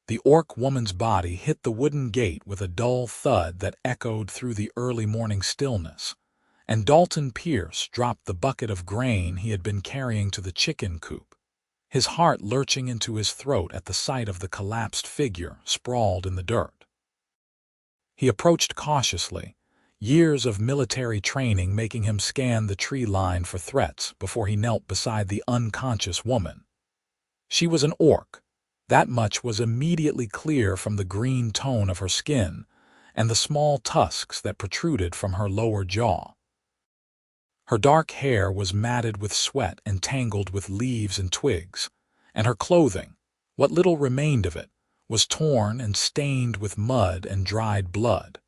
The orc woman's body hit the wooden gate with a dull thud that echoed through the early morning stillness, and Dalton Pierce dropped the bucket of grain he had been carrying to the chicken coop, his heart lurching into his throat at the sight of the collapsed figure sprawled in the dirt. He approached cautiously, years of military training making him scan the tree line for threats before he knelt beside the unconscious woman. She was an orc. That much was immediately clear from the green tone of her skin and the small tusks that protruded from her lower jaw. Her dark hair was matted with sweat and tangled with leaves and twigs, and her clothing, what little remained of it, was torn and stained with mud and dried blood.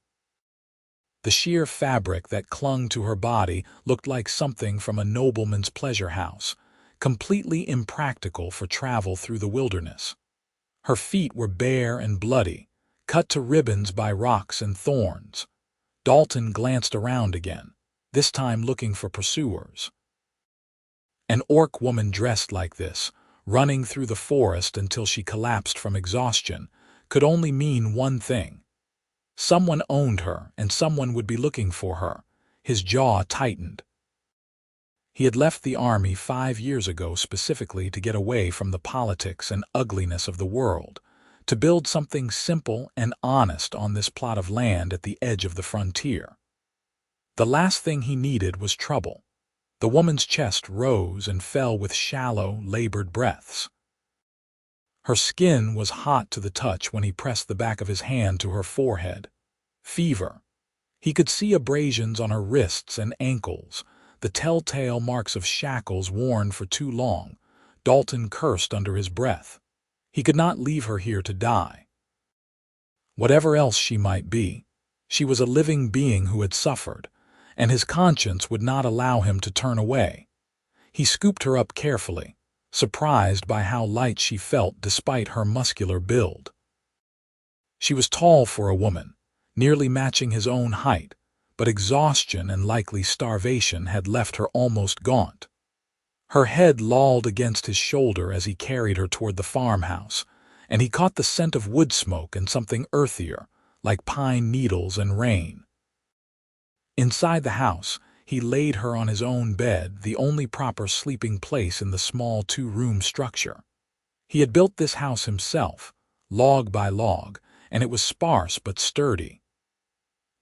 The sheer fabric that clung to her body looked like something from a nobleman's pleasure house, completely impractical for travel through the wilderness. Her feet were bare and bloody, cut to ribbons by rocks and thorns. Dalton glanced around again, this time looking for pursuers. An orc woman dressed like this, running through the forest until she collapsed from exhaustion, could only mean one thing. Someone owned her, and someone would be looking for her. His jaw tightened. He had left the army 5 years ago specifically to get away from the politics and ugliness of the world, to build something simple and honest on this plot of land at the edge of the frontier. The last thing he needed was trouble. The woman's chest rose and fell with shallow, labored breaths. Her skin was hot to the touch when he pressed the back of his hand to her forehead. Fever. He could see abrasions on her wrists and ankles, the telltale marks of shackles worn for too long. Dalton cursed under his breath. He could not leave her here to die. Whatever else she might be, she was a living being who had suffered, and his conscience would not allow him to turn away. He scooped her up carefully, surprised by how light she felt despite her muscular build. She was tall for a woman, nearly matching his own height, but exhaustion and likely starvation had left her almost gaunt. Her head lolled against his shoulder as he carried her toward the farmhouse, and he caught the scent of wood smoke and something earthier, like pine needles and rain. Inside the house, he laid her on his own bed, the only proper sleeping place in the small 2-room structure. He had built this house himself, log by log, and it was sparse but sturdy.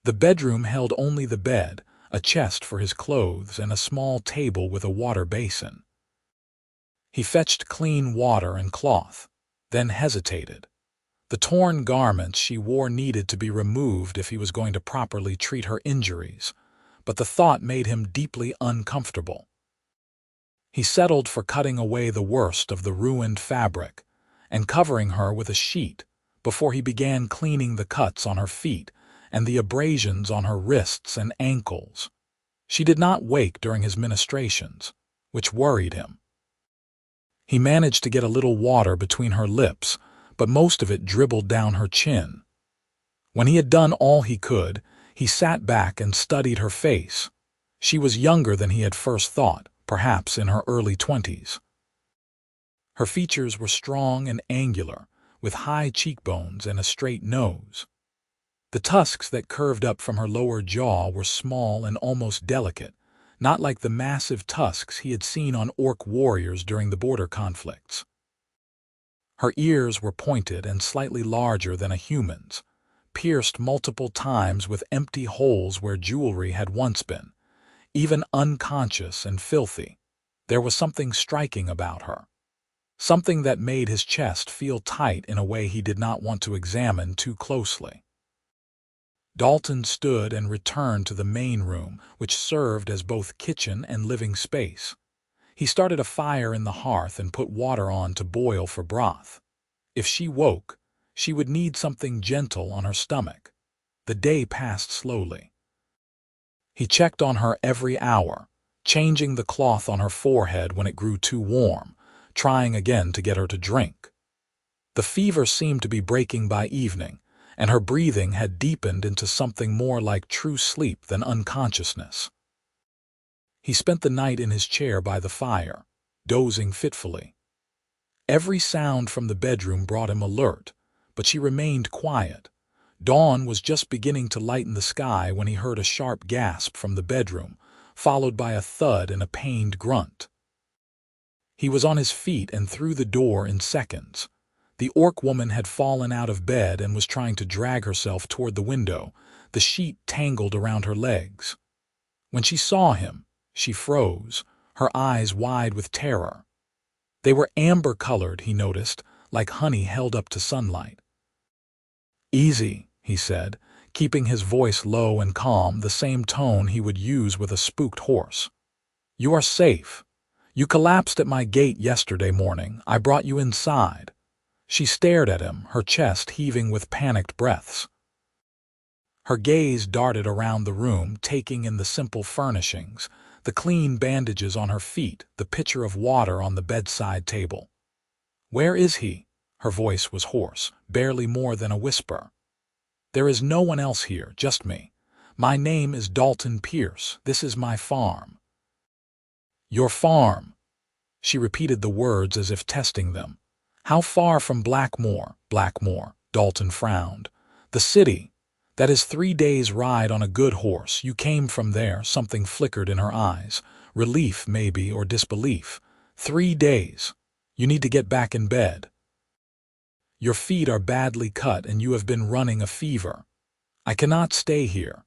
The bedroom held only the bed, a chest for his clothes, and a small table with a water basin. He fetched clean water and cloth, then hesitated. The torn garments she wore needed to be removed if he was going to properly treat her injuries, but the thought made him deeply uncomfortable. He settled for cutting away the worst of the ruined fabric and covering her with a sheet before he began cleaning the cuts on her feet and the abrasions on her wrists and ankles. She did not wake during his ministrations, which worried him. He managed to get a little water between her lips, but most of it dribbled down her chin. When he had done all he could, he sat back and studied her face. She was younger than he had first thought, perhaps in her early 20s. Her features were strong and angular, with high cheekbones and a straight nose. The tusks that curved up from her lower jaw were small and almost delicate, not like the massive tusks he had seen on orc warriors during the border conflicts. Her ears were pointed and slightly larger than a human's, pierced multiple times with empty holes where jewelry had once been. Even unconscious and filthy, there was something striking about her, something that made his chest feel tight in a way he did not want to examine too closely. Dalton stood and returned to the main room, which served as both kitchen and living space. He started a fire in the hearth and put water on to boil for broth. If she woke, she would need something gentle on her stomach. The day passed slowly. He checked on her every hour, changing the cloth on her forehead when it grew too warm, trying again to get her to drink. The fever seemed to be breaking by evening, and her breathing had deepened into something more like true sleep than unconsciousness. He spent the night in his chair by the fire, dozing fitfully. Every sound from the bedroom brought him alert, but she remained quiet. Dawn was just beginning to lighten the sky when he heard a sharp gasp from the bedroom, followed by a thud and a pained grunt. He was on his feet and through the door in seconds. The orc woman had fallen out of bed and was trying to drag herself toward the window, the sheet tangled around her legs. When she saw him, she froze, her eyes wide with terror. They were amber-colored, he noticed, like honey held up to sunlight. "Easy," he said, keeping his voice low and calm, the same tone he would use with a spooked horse. "You are safe. You collapsed at my gate yesterday morning. I brought you inside." She stared at him, her chest heaving with panicked breaths. Her gaze darted around the room, taking in the simple furnishings, the clean bandages on her feet, the pitcher of water on the bedside table. "Where is he?" Her voice was hoarse, barely more than a whisper. "There is no one else here, just me. My name is Dalton Pierce. This is my farm." "Your farm?" She repeated the words as if testing them. "How far from Blackmore?" "Blackmore," Dalton frowned. "The city. That is 3 days' ride on a good horse. You came from there." Something flickered in her eyes. Relief, maybe, or disbelief. 3 days. You need to get back in bed. Your feet are badly cut and you have been running a fever. I cannot stay here."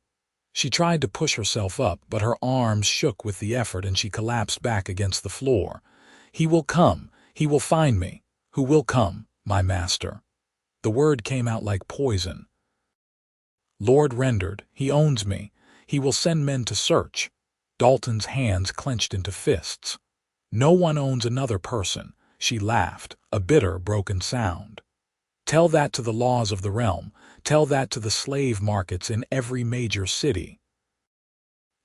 She tried to push herself up, but her arms shook with the effort and she collapsed back against the floor. "He will come. He will find me." "Who will come?" "My master." The word came out like poison. "Lord Rendered. He owns me. He will send men to search." Dalton's hands clenched into fists. "No one owns another person." She laughed, a bitter, broken sound. "Tell that to the laws of the realm. Tell that to the slave markets in every major city.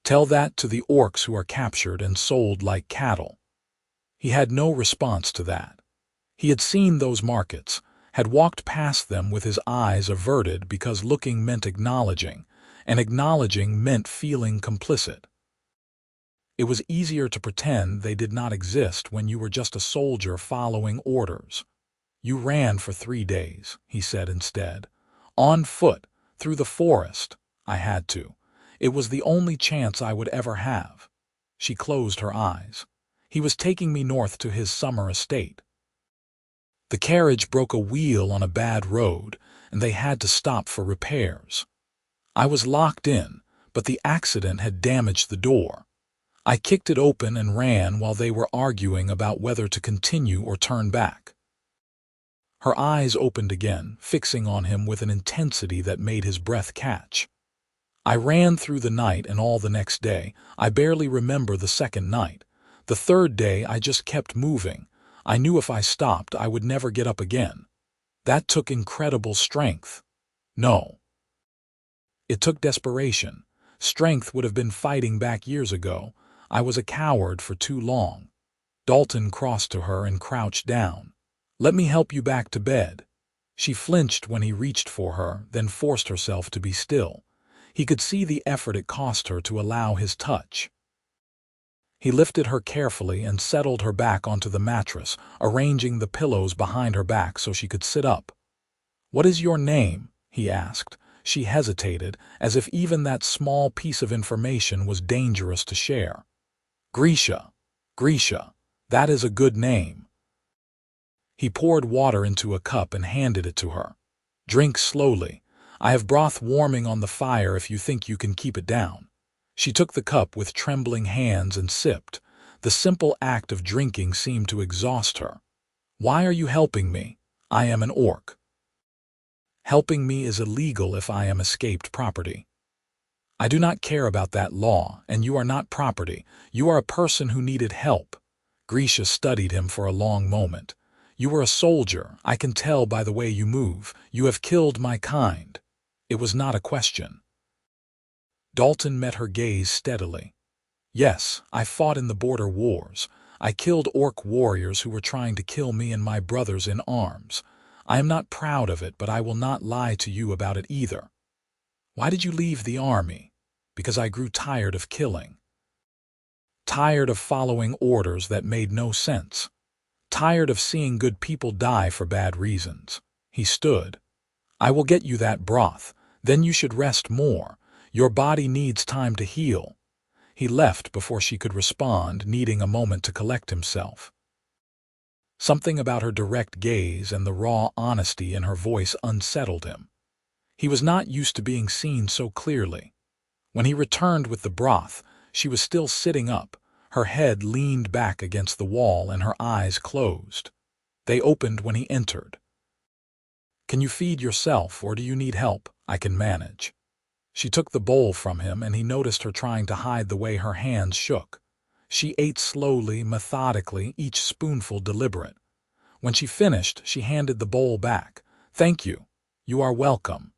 Tell that to the orcs who are captured and sold like cattle." He had no response to that. He had seen those markets, had walked past them with his eyes averted because looking meant acknowledging, and acknowledging meant feeling complicit. It was easier to pretend they did not exist when you were just a soldier following orders. "You ran for 3 days," he said instead. "On foot, through the forest." "I had to. It was the only chance I would ever have." She closed her eyes. "He was taking me north to his summer estate. The carriage broke a wheel on a bad road, and they had to stop for repairs. I was locked in, but the accident had damaged the door. I kicked it open and ran while they were arguing about whether to continue or turn back." Her eyes opened again, fixing on him with an intensity that made his breath catch. "I ran through the night and all the next day. I barely remember the second night. The third day I just kept moving. I knew if I stopped I would never get up again. That took incredible strength." "No. It took desperation. Strength would have been fighting back years ago. I was a coward for too long." Dalton crossed to her and crouched down. "Let me help you back to bed." She flinched when he reached for her, then forced herself to be still. He could see the effort it cost her to allow his touch. He lifted her carefully and settled her back onto the mattress, arranging the pillows behind her back so she could sit up. "What is your name?" he asked. She hesitated, as if even that small piece of information was dangerous to share. "Grisha. Grisha. That is a good name." He poured water into a cup and handed it to her. "Drink slowly. I have broth warming on the fire if you think you can keep it down." She took the cup with trembling hands and sipped. The simple act of drinking seemed to exhaust her. "Why are you helping me? I am an orc." "Helping me is illegal if I am escaped property." "I do not care about that law, and you are not property. You are a person who needed help." Grisha studied him for a long moment. "You were a soldier. I can tell by the way you move. You have killed my kind." It was not a question. Dalton met her gaze steadily. "Yes, I fought in the border wars. I killed orc warriors who were trying to kill me and my brothers in arms. I am not proud of it, but I will not lie to you about it either." "Why did you leave the army?" "Because I grew tired of killing. Tired of following orders that made no sense. Tired of seeing good people die for bad reasons." He stood. I will get you that broth. Then you should rest more. Your body needs time to heal." He left before she could respond, needing a moment to collect himself. Something about her direct gaze and the raw honesty in her voice unsettled him. He was not used to being seen so clearly. When he returned with the broth, she was still sitting up, her head leaned back against the wall and her eyes closed. They opened when he entered. "Can you feed yourself, or do you need help? I can manage." She took the bowl from him, and he noticed her trying to hide the way her hands shook. She ate slowly, methodically, each spoonful deliberate. When she finished, she handed the bowl back. "Thank you. You are welcome.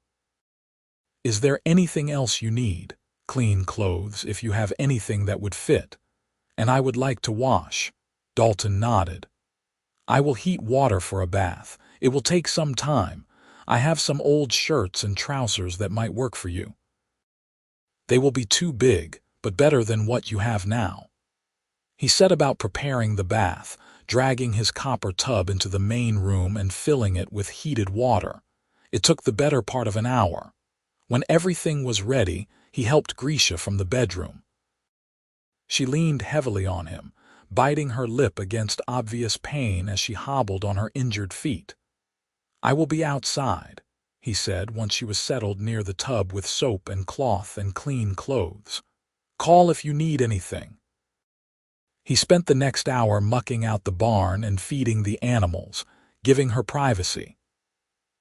Is there anything else you need? Clean clothes, if you have anything that would fit. And I would like to wash." Dalton nodded. "I will heat water for a bath. It will take some time. I have some old shirts and trousers that might work for you. They will be too big, but better than what you have now." He set about preparing the bath, dragging his copper tub into the main room and filling it with heated water. It took the better part of an hour. When everything was ready, he helped Grisha from the bedroom. She leaned heavily on him, biting her lip against obvious pain as she hobbled on her injured feet. "I will be outside," he said once she was settled near the tub with soap and cloth and clean clothes. "Call if you need anything." He spent the next hour mucking out the barn and feeding the animals, giving her privacy.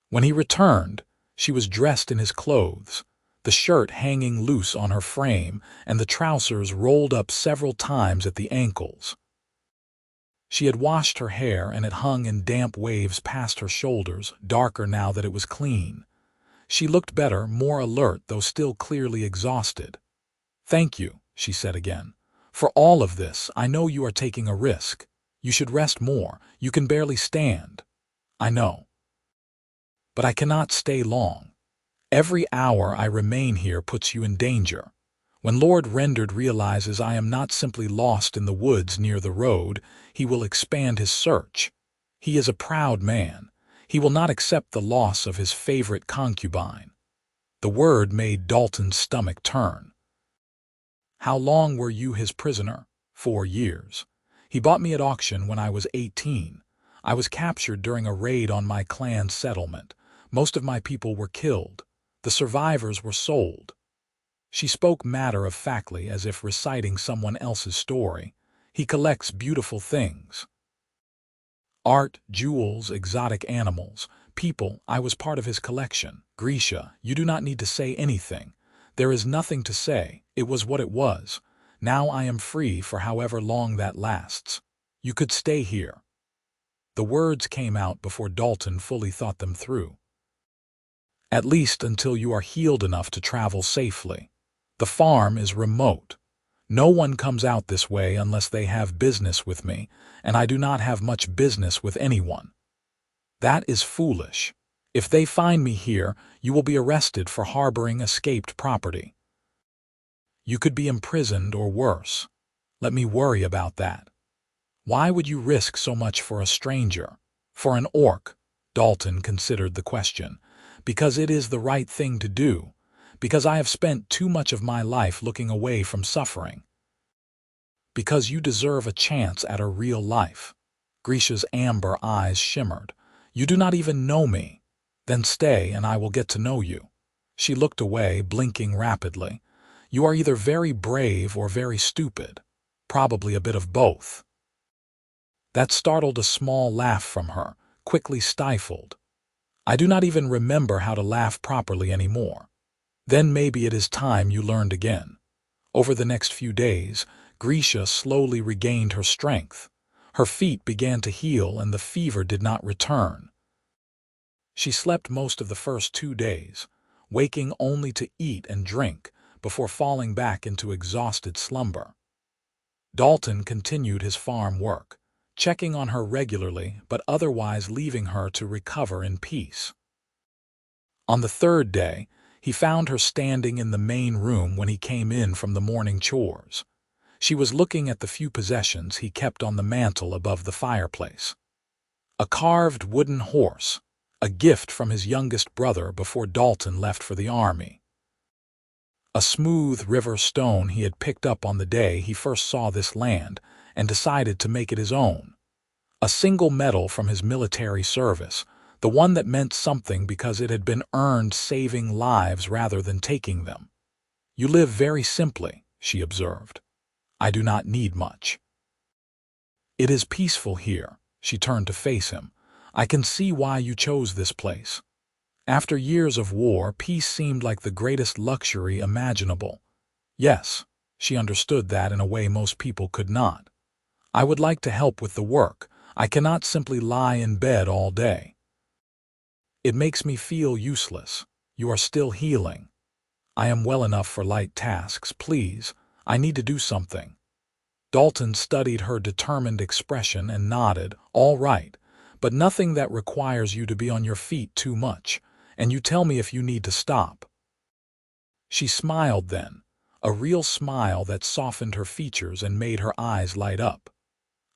When he returned, she was dressed in his clothes, the shirt hanging loose on her frame and the trousers rolled up several times at the ankles. She had washed her hair and it hung in damp waves past her shoulders, darker now that it was clean. She looked better, more alert, though still clearly exhausted. "Thank you," she said again. "For all of this, I know you are taking a risk. You should rest more. You can barely stand." "I know. But I cannot stay long. Every hour I remain here puts you in danger. When Lord Rendered realizes I am not simply lost in the woods near the road, he will expand his search. He is a proud man. He will not accept the loss of his favorite concubine." The word made Dalton's stomach turn. "How long were you his prisoner?" 4 years. "He bought me at auction when I was 18. I was captured during a raid on my clan's settlement. Most of my people were killed. The survivors were sold." She spoke matter-of-factly, as if reciting someone else's story. "He collects beautiful things. Art, jewels, exotic animals, people. I was part of his collection. Grisha, you do not need to say anything. There is nothing to say. It was what it was. Now I am free for however long that lasts. You could stay here." The words came out before Dalton fully thought them through. "At least until you are healed enough to travel safely. The farm is remote. No one comes out this way unless they have business with me, and I do not have much business with anyone." "That is foolish. If they find me here, you will be arrested for harboring escaped property. You could be imprisoned or worse. Let me worry about that. Why would you risk so much for a stranger? For an orc?" Dalton considered the question. "Because it is the right thing to do. Because I have spent too much of my life looking away from suffering. Because you deserve a chance at a real life." Grisha's amber eyes shimmered. "You do not even know me. Then stay and I will get to know you." She looked away, blinking rapidly. "You are either very brave or very stupid. Probably a bit of both." That startled a small laugh from her, quickly stifled. "I do not even remember how to laugh properly anymore." "Then maybe it is time you learned again." Over the next few days, Grisha slowly regained her strength. Her feet began to heal and the fever did not return. She slept most of the first 2 days, waking only to eat and drink before falling back into exhausted slumber. Dalton continued his farm work, checking on her regularly but otherwise leaving her to recover in peace. On the 3rd day, he found her standing in the main room when he came in from the morning chores. She was looking at the few possessions he kept on the mantel above the fireplace. A carved wooden horse, a gift from his youngest brother before Dalton left for the army. A smooth river stone he had picked up on the day he first saw this land and decided to make it his own. A single medal from his military service, the one that meant something because it had been earned saving lives rather than taking them. "You live very simply," she observed. "I do not need much." "It is peaceful here." She turned to face him. "I can see why you chose this place. After years of war, peace seemed like the greatest luxury imaginable." Yes, she understood that in a way most people could not. "I would like to help with the work. I cannot simply lie in bed all day. It makes me feel useless. You are still healing." "I am well enough for light tasks. Please, I need to do something." Dalton studied her determined expression and nodded. "All right, but nothing that requires you to be on your feet too much, and you tell me if you need to stop." She smiled then, a real smile that softened her features and made her eyes light up.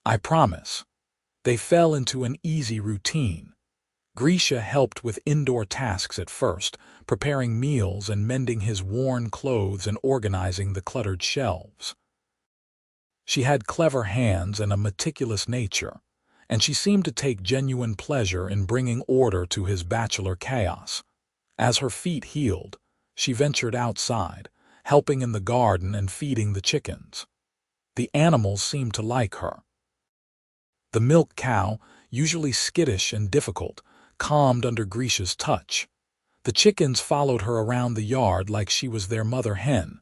"I promise." They fell into an easy routine. Grisha helped with indoor tasks at first, preparing meals and mending his worn clothes and organizing the cluttered shelves. She had clever hands and a meticulous nature, and she seemed to take genuine pleasure in bringing order to his bachelor chaos. As her feet healed, she ventured outside, helping in the garden and feeding the chickens. The animals seemed to like her. The milk cow, usually skittish and difficult, calmed under Grisha's touch. The chickens followed her around the yard like she was their mother hen.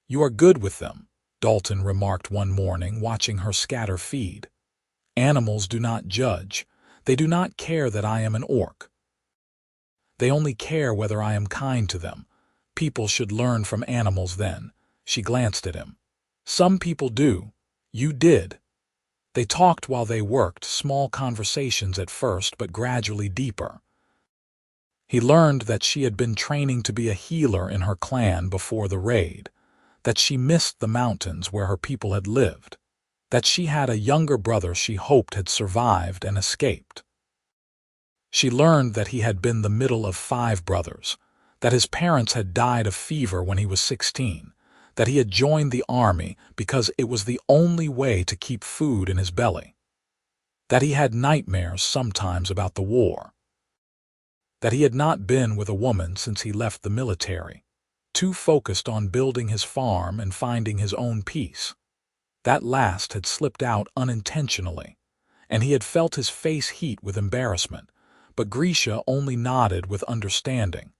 "You are good with them," Dalton remarked one morning, watching her scatter feed. "Animals do not judge. They do not care that I am an orc. They only care whether I am kind to them. People should learn from animals then." She glanced at him. "Some people do. You did." They talked while they worked, small conversations at first, but gradually deeper. He learned that she had been training to be a healer in her clan before the raid, that she missed the mountains where her people had lived, that she had a younger brother she hoped had survived and escaped. She learned that he had been the middle of 5 brothers, that his parents had died of fever when he was 16, that he had joined the army because it was the only way to keep food in his belly, that he had nightmares sometimes about the war, that he had not been with a woman since he left the military, too focused on building his farm and finding his own peace. That last had slipped out unintentionally, and he had felt his face heat with embarrassment, but Grisha only nodded with understanding.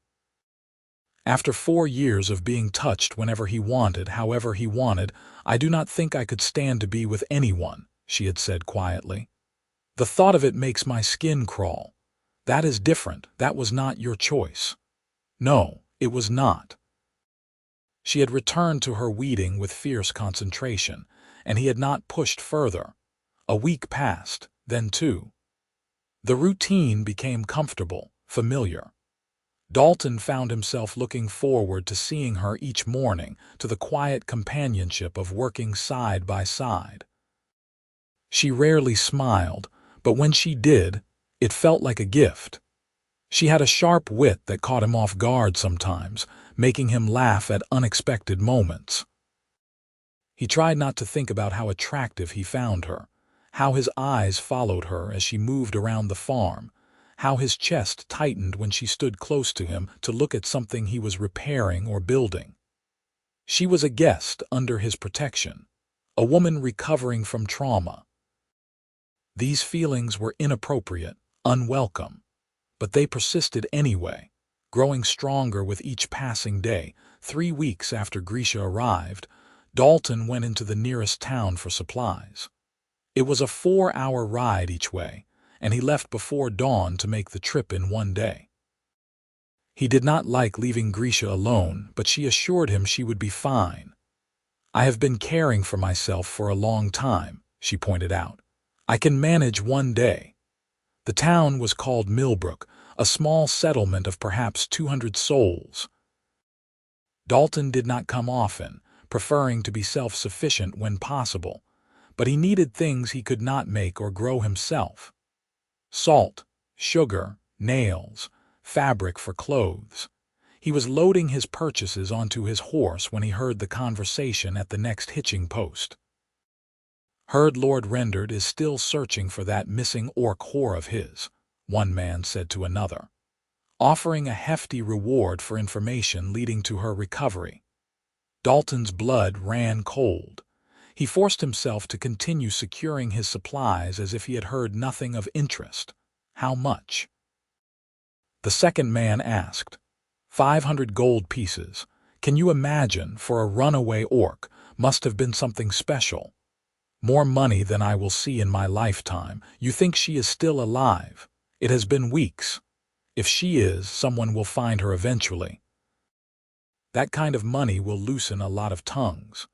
"After 4 years of being touched whenever he wanted, however he wanted, I do not think I could stand to be with anyone," she had said quietly. "The thought of it makes my skin crawl. That is different. That was not your choice." "No, it was not." She had returned to her weeding with fierce concentration, and he had not pushed further. A week passed, then 2. The routine became comfortable, familiar. Dalton found himself looking forward to seeing her each morning, to the quiet companionship of working side by side. She rarely smiled, but when she did, it felt like a gift. She had a sharp wit that caught him off guard sometimes, making him laugh at unexpected moments. He tried not to think about how attractive he found her, how his eyes followed her as she moved around the farm, how his chest tightened when she stood close to him to look at something he was repairing or building. She was a guest under his protection, a woman recovering from trauma. These feelings were inappropriate, unwelcome, but they persisted anyway, growing stronger with each passing day. 3 weeks after Grisha arrived, Dalton went into the nearest town for supplies. It was a 4-hour ride each way, and he left before dawn to make the trip in 1 day. He did not like leaving Grisha alone, but she assured him she would be fine. "I have been caring for myself for a long time," she pointed out. "I can manage 1 day." The town was called Millbrook, a small settlement of perhaps 200 souls. Dalton did not come often, preferring to be self-sufficient when possible, but he needed things he could not make or grow himself. Salt, sugar, nails, fabric for clothes. He was loading his purchases onto his horse when he heard the conversation at the next hitching post. "Heard Lord Rendard is still searching for that missing orc whore of his," one man said to another, offering a hefty reward for information leading to her recovery. Dalton's blood ran cold. He forced himself to continue securing his supplies as if he had heard nothing of interest. "How much?" The second man asked. 500 gold pieces. Can you imagine, for a runaway orc, must have been something special. More money than I will see in my lifetime. You think she is still alive? It has been weeks. If she is, someone will find her eventually. That kind of money will loosen a lot of tongues.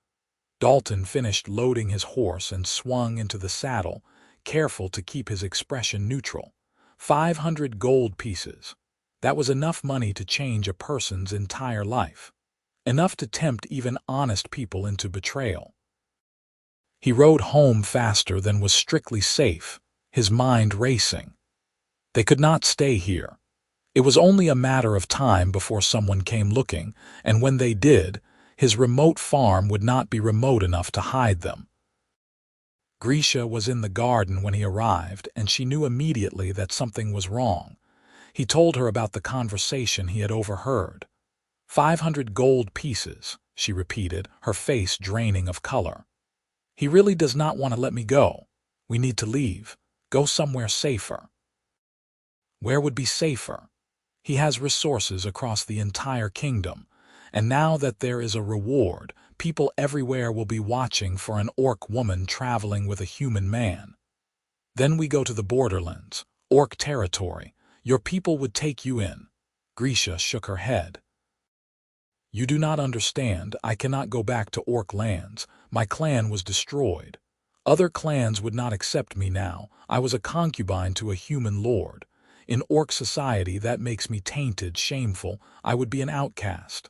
Dalton finished loading his horse and swung into the saddle, careful to keep his expression neutral. 500 gold pieces. That was enough money to change a person's entire life. Enough to tempt even honest people into betrayal. He rode home faster than was strictly safe, his mind racing. They could not stay here. It was only a matter of time before someone came looking, and when they did, his remote farm would not be remote enough to hide them. Grisha was in the garden when he arrived, and she knew immediately that something was wrong. He told her about the conversation he had overheard. 500 gold pieces, she repeated, her face draining of color. He really does not want to let me go. We need to leave. Go somewhere safer. Where would be safer? He has resources across the entire kingdom, and now that there is a reward, people everywhere will be watching for an orc woman traveling with a human man. Then we go to the borderlands, orc territory. Your people would take you in. Grisha shook her head. You do not understand. I cannot go back to orc lands. My clan was destroyed. Other clans would not accept me now. I was a concubine to a human lord. In orc society, that makes me tainted, shameful. I would be an outcast.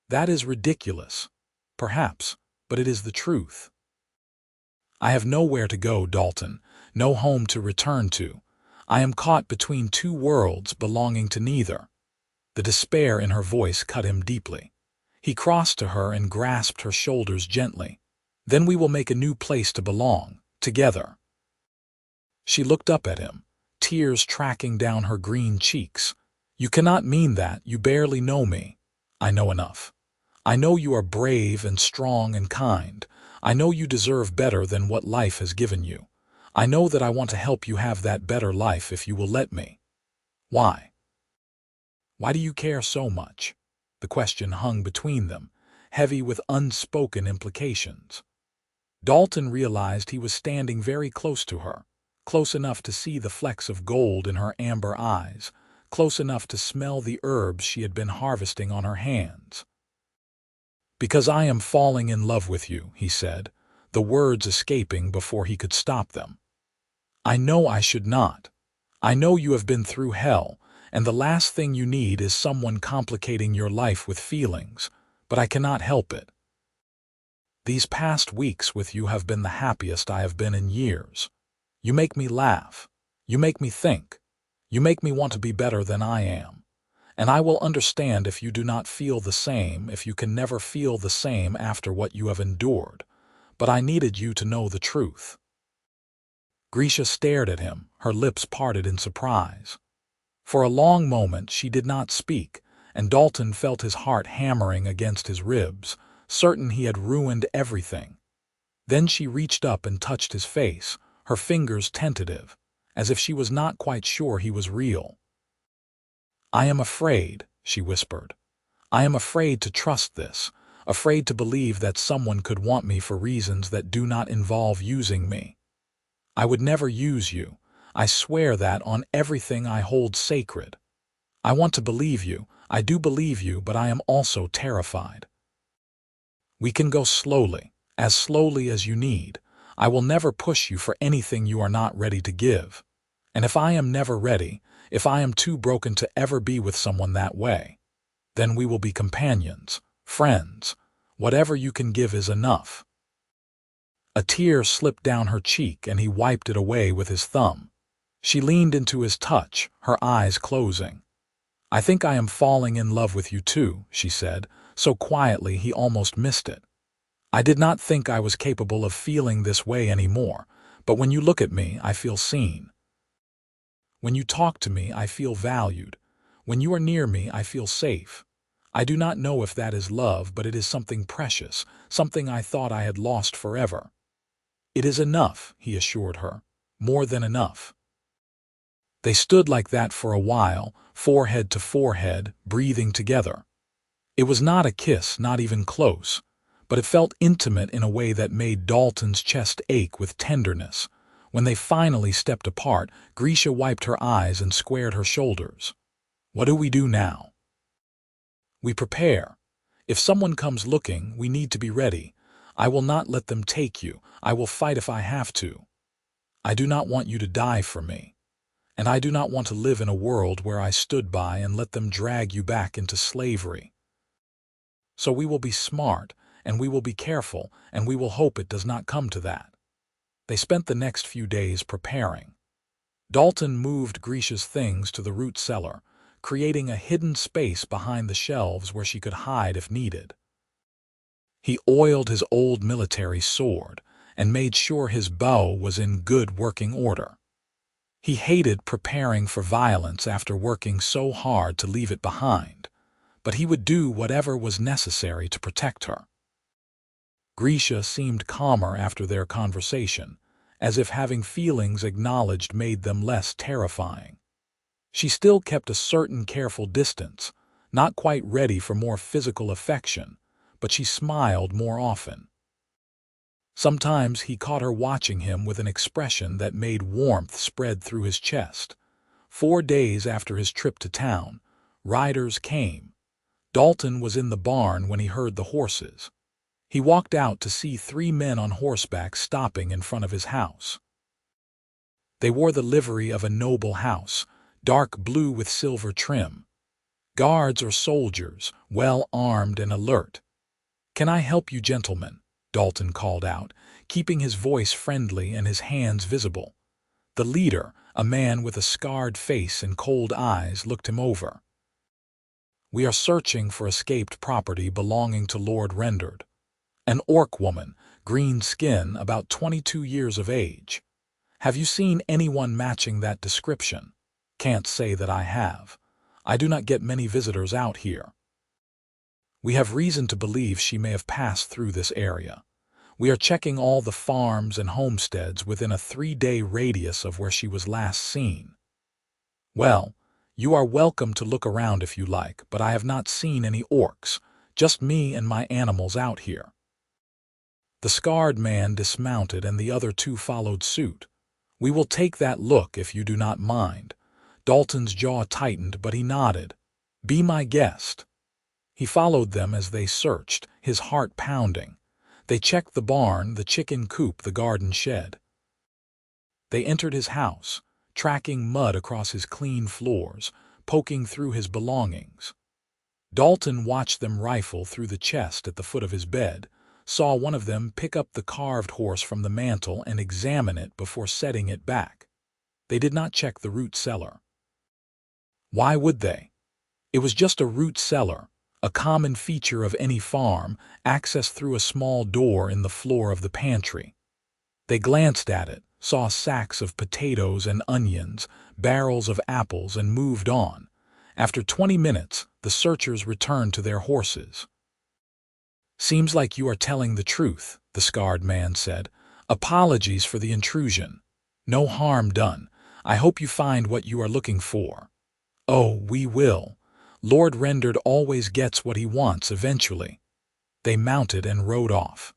That is ridiculous. Perhaps, but it is the truth. I have nowhere to go, Dalton, no home to return to. I am caught between two worlds belonging to neither. The despair in her voice cut him deeply. He crossed to her and grasped her shoulders gently. Then we will make a new place to belong, together. She looked up at him, tears tracking down her green cheeks. You cannot mean that. You barely know me. I know enough. I know you are brave and strong and kind. I know you deserve better than what life has given you. I know that I want to help you have that better life if you will let me. Why? Why do you care so much? The question hung between them, heavy with unspoken implications. Dalton realized he was standing very close to her, close enough to see the flecks of gold in her amber eyes, close enough to smell the herbs she had been harvesting on her hands. Because I am falling in love with you, he said, the words escaping before he could stop them. I know I should not. I know you have been through hell, and the last thing you need is someone complicating your life with feelings, but I cannot help it. These past weeks with you have been the happiest I have been in years. You make me laugh. You make me think. You make me want to be better than I am. And I will understand if you do not feel the same, if you can never feel the same after what you have endured. But I needed you to know the truth. Grisha stared at him, her lips parted in surprise. For a long moment she did not speak, and Dalton felt his heart hammering against his ribs, certain he had ruined everything. Then she reached up and touched his face, her fingers tentative, as if she was not quite sure he was real. I am afraid, she whispered. I am afraid to trust this, afraid to believe that someone could want me for reasons that do not involve using me. I would never use you. I swear that on everything I hold sacred. I want to believe you. I do believe you, but I am also terrified. We can go slowly as you need. I will never push you for anything you are not ready to give. And if I am never ready, if I am too broken to ever be with someone that way, then we will be companions, friends. Whatever you can give is enough. A tear slipped down her cheek and he wiped it away with his thumb. She leaned into his touch, her eyes closing. "I think I am falling in love with you too," she said, so quietly he almost missed it. "I did not think I was capable of feeling this way anymore, but when you look at me, I feel seen. When you talk to me, I feel valued. When you are near me, I feel safe. I do not know if that is love, but it is something precious, something I thought I had lost forever." "It is enough," he assured her. "More than enough." They stood like that for a while, forehead to forehead, breathing together. It was not a kiss, not even close, but it felt intimate in a way that made Dalton's chest ache with tenderness. When they finally stepped apart, Grisha wiped her eyes and squared her shoulders. "What do we do now?" "We prepare. If someone comes looking, we need to be ready. I will not let them take you. I will fight if I have to. I do not want you to die for me. And I do not want to live in a world where I stood by and let them drag you back into slavery. So we will be smart, and we will be careful, and we will hope it does not come to that." They spent the next few days preparing. Dalton moved Grisha's things to the root cellar, creating a hidden space behind the shelves where she could hide if needed. He oiled his old military sword and made sure his bow was in good working order. He hated preparing for violence after working so hard to leave it behind, but he would do whatever was necessary to protect her. Grisha seemed calmer after their conversation, as if having feelings acknowledged made them less terrifying. She still kept a certain careful distance, not quite ready for more physical affection, but she smiled more often. Sometimes he caught her watching him with an expression that made warmth spread through his chest. 4 days after his trip to town, riders came. Dalton was in the barn when he heard the horses. He walked out to see 3 men on horseback stopping in front of his house. They wore the livery of a noble house, dark blue with silver trim. Guards or soldiers, well armed and alert. "Can I help you, gentlemen?" Dalton called out, keeping his voice friendly and his hands visible. The leader, a man with a scarred face and cold eyes, looked him over. "We are searching for escaped property belonging to Lord Rendard. An orc woman, green skin, about 22 years of age. Have you seen anyone matching that description?" "Can't say that I have. I do not get many visitors out here. We have reason to believe she may have passed through this area. We are checking all the farms and homesteads within a 3-day radius of where she was last seen." "Well, you are welcome to look around if you like, but I have not seen any orcs, just me and my animals out here." The scarred man dismounted and the other 2 followed suit. "We will take that look if you do not mind." Dalton's jaw tightened, but he nodded. "Be my guest." He followed them as they searched, his heart pounding. They checked the barn, the chicken coop, the garden shed. They entered his house, tracking mud across his clean floors, poking through his belongings. Dalton watched them rifle through the chest at the foot of his bed, saw one of them pick up the carved horse from the mantel and examine it before setting it back. They did not check the root cellar. Why would they? It was just a root cellar, a common feature of any farm, accessed through a small door in the floor of the pantry. They glanced at it, saw sacks of potatoes and onions, barrels of apples, and moved on. After 20 minutes, the searchers returned to their horses. "Seems like you are telling the truth," the scarred man said. "Apologies for the intrusion. No harm done. I hope you find what you are looking for." "Oh, we will. Lord Rendard always gets what he wants eventually." They mounted and rode off.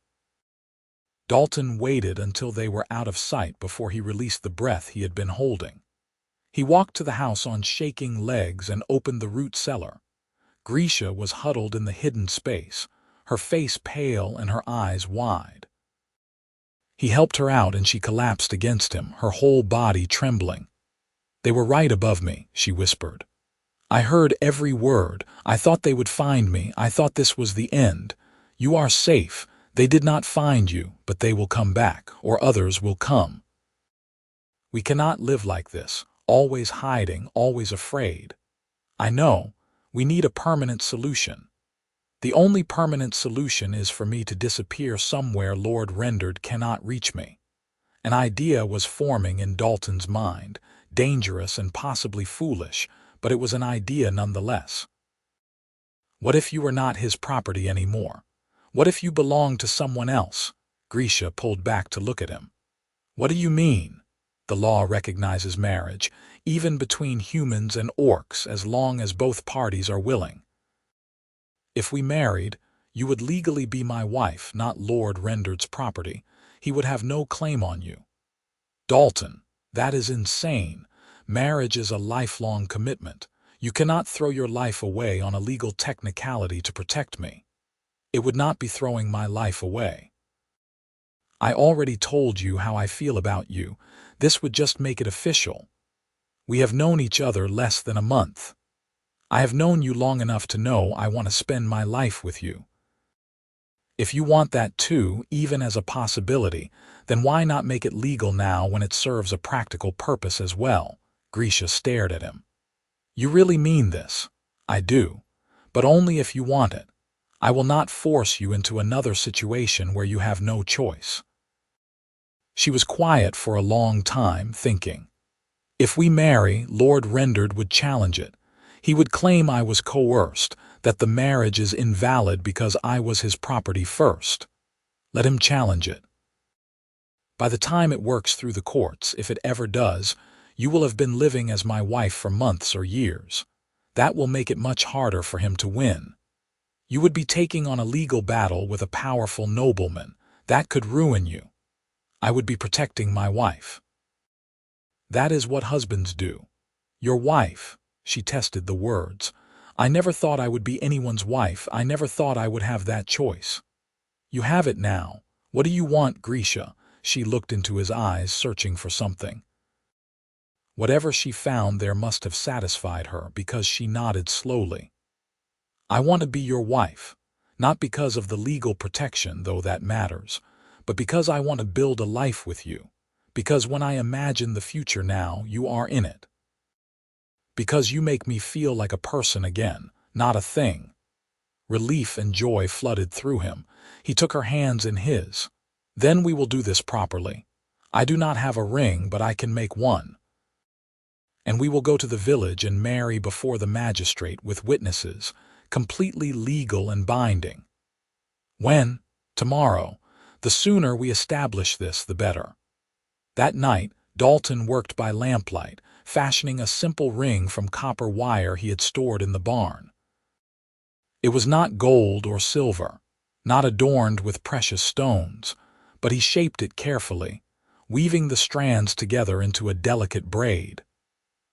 Dalton waited until they were out of sight before he released the breath he had been holding. He walked to the house on shaking legs and opened the root cellar. Grisha was huddled in the hidden space, her face pale and her eyes wide. He helped her out and she collapsed against him, her whole body trembling. "They were right above me," she whispered. "I heard every word. I thought they would find me. I thought this was the end. You are safe. They did not find you, but they will come back, or others will come." We cannot live like this, always hiding, always afraid. I know, we need a permanent solution. The only permanent solution is for me to disappear somewhere Lord Rendered cannot reach me. An idea was forming in Dalton's mind, dangerous and possibly foolish, but it was an idea nonetheless. What if you were not his property anymore? What if you belonged to someone else? Grisha pulled back to look at him. What do you mean? The law recognizes marriage, even between humans and orcs, as long as both parties are willing. If we married, you would legally be my wife, not Lord Rendered's property. He would have no claim on you. Dalton, that is insane. Marriage is a lifelong commitment. You cannot throw your life away on a legal technicality to protect me. It would not be throwing my life away. I already told you how I feel about you. This would just make it official. We have known each other less than a month. I have known you long enough to know I want to spend my life with you. If you want that too, even as a possibility, then why not make it legal now when it serves a practical purpose as well? Grisha stared at him. You really mean this? I do, but only if you want it. I will not force you into another situation where you have no choice. She was quiet for a long time, thinking. If we marry, Lord Rendered would challenge it. He would claim I was coerced, that the marriage is invalid because I was his property first. Let him challenge it. By the time it works through the courts, if it ever does, you will have been living as my wife for months or years. That will make it much harder for him to win. You would be taking on a legal battle with a powerful nobleman. That could ruin you. I would be protecting my wife. That is what husbands do. Your wife, she tested the words. I never thought I would be anyone's wife. I never thought I would have that choice. You have it now. What do you want, Grisha? She looked into his eyes, searching for something. Whatever she found there must have satisfied her, because she nodded slowly. I want to be your wife, not because of the legal protection, though that matters, but because I want to build a life with you, because when I imagine the future now, you are in it. Because you make me feel like a person again, not a thing. Relief and joy flooded through him. He took her hands in his. Then we will do this properly. I do not have a ring, but I can make one. And we will go to the village and marry before the magistrate with witnesses, completely legal and binding. When? Tomorrow. The sooner we establish this, the better. That night, Dalton worked by lamplight, fashioning a simple ring from copper wire he had stored in the barn. It was not gold or silver, not adorned with precious stones, but he shaped it carefully, weaving the strands together into a delicate braid.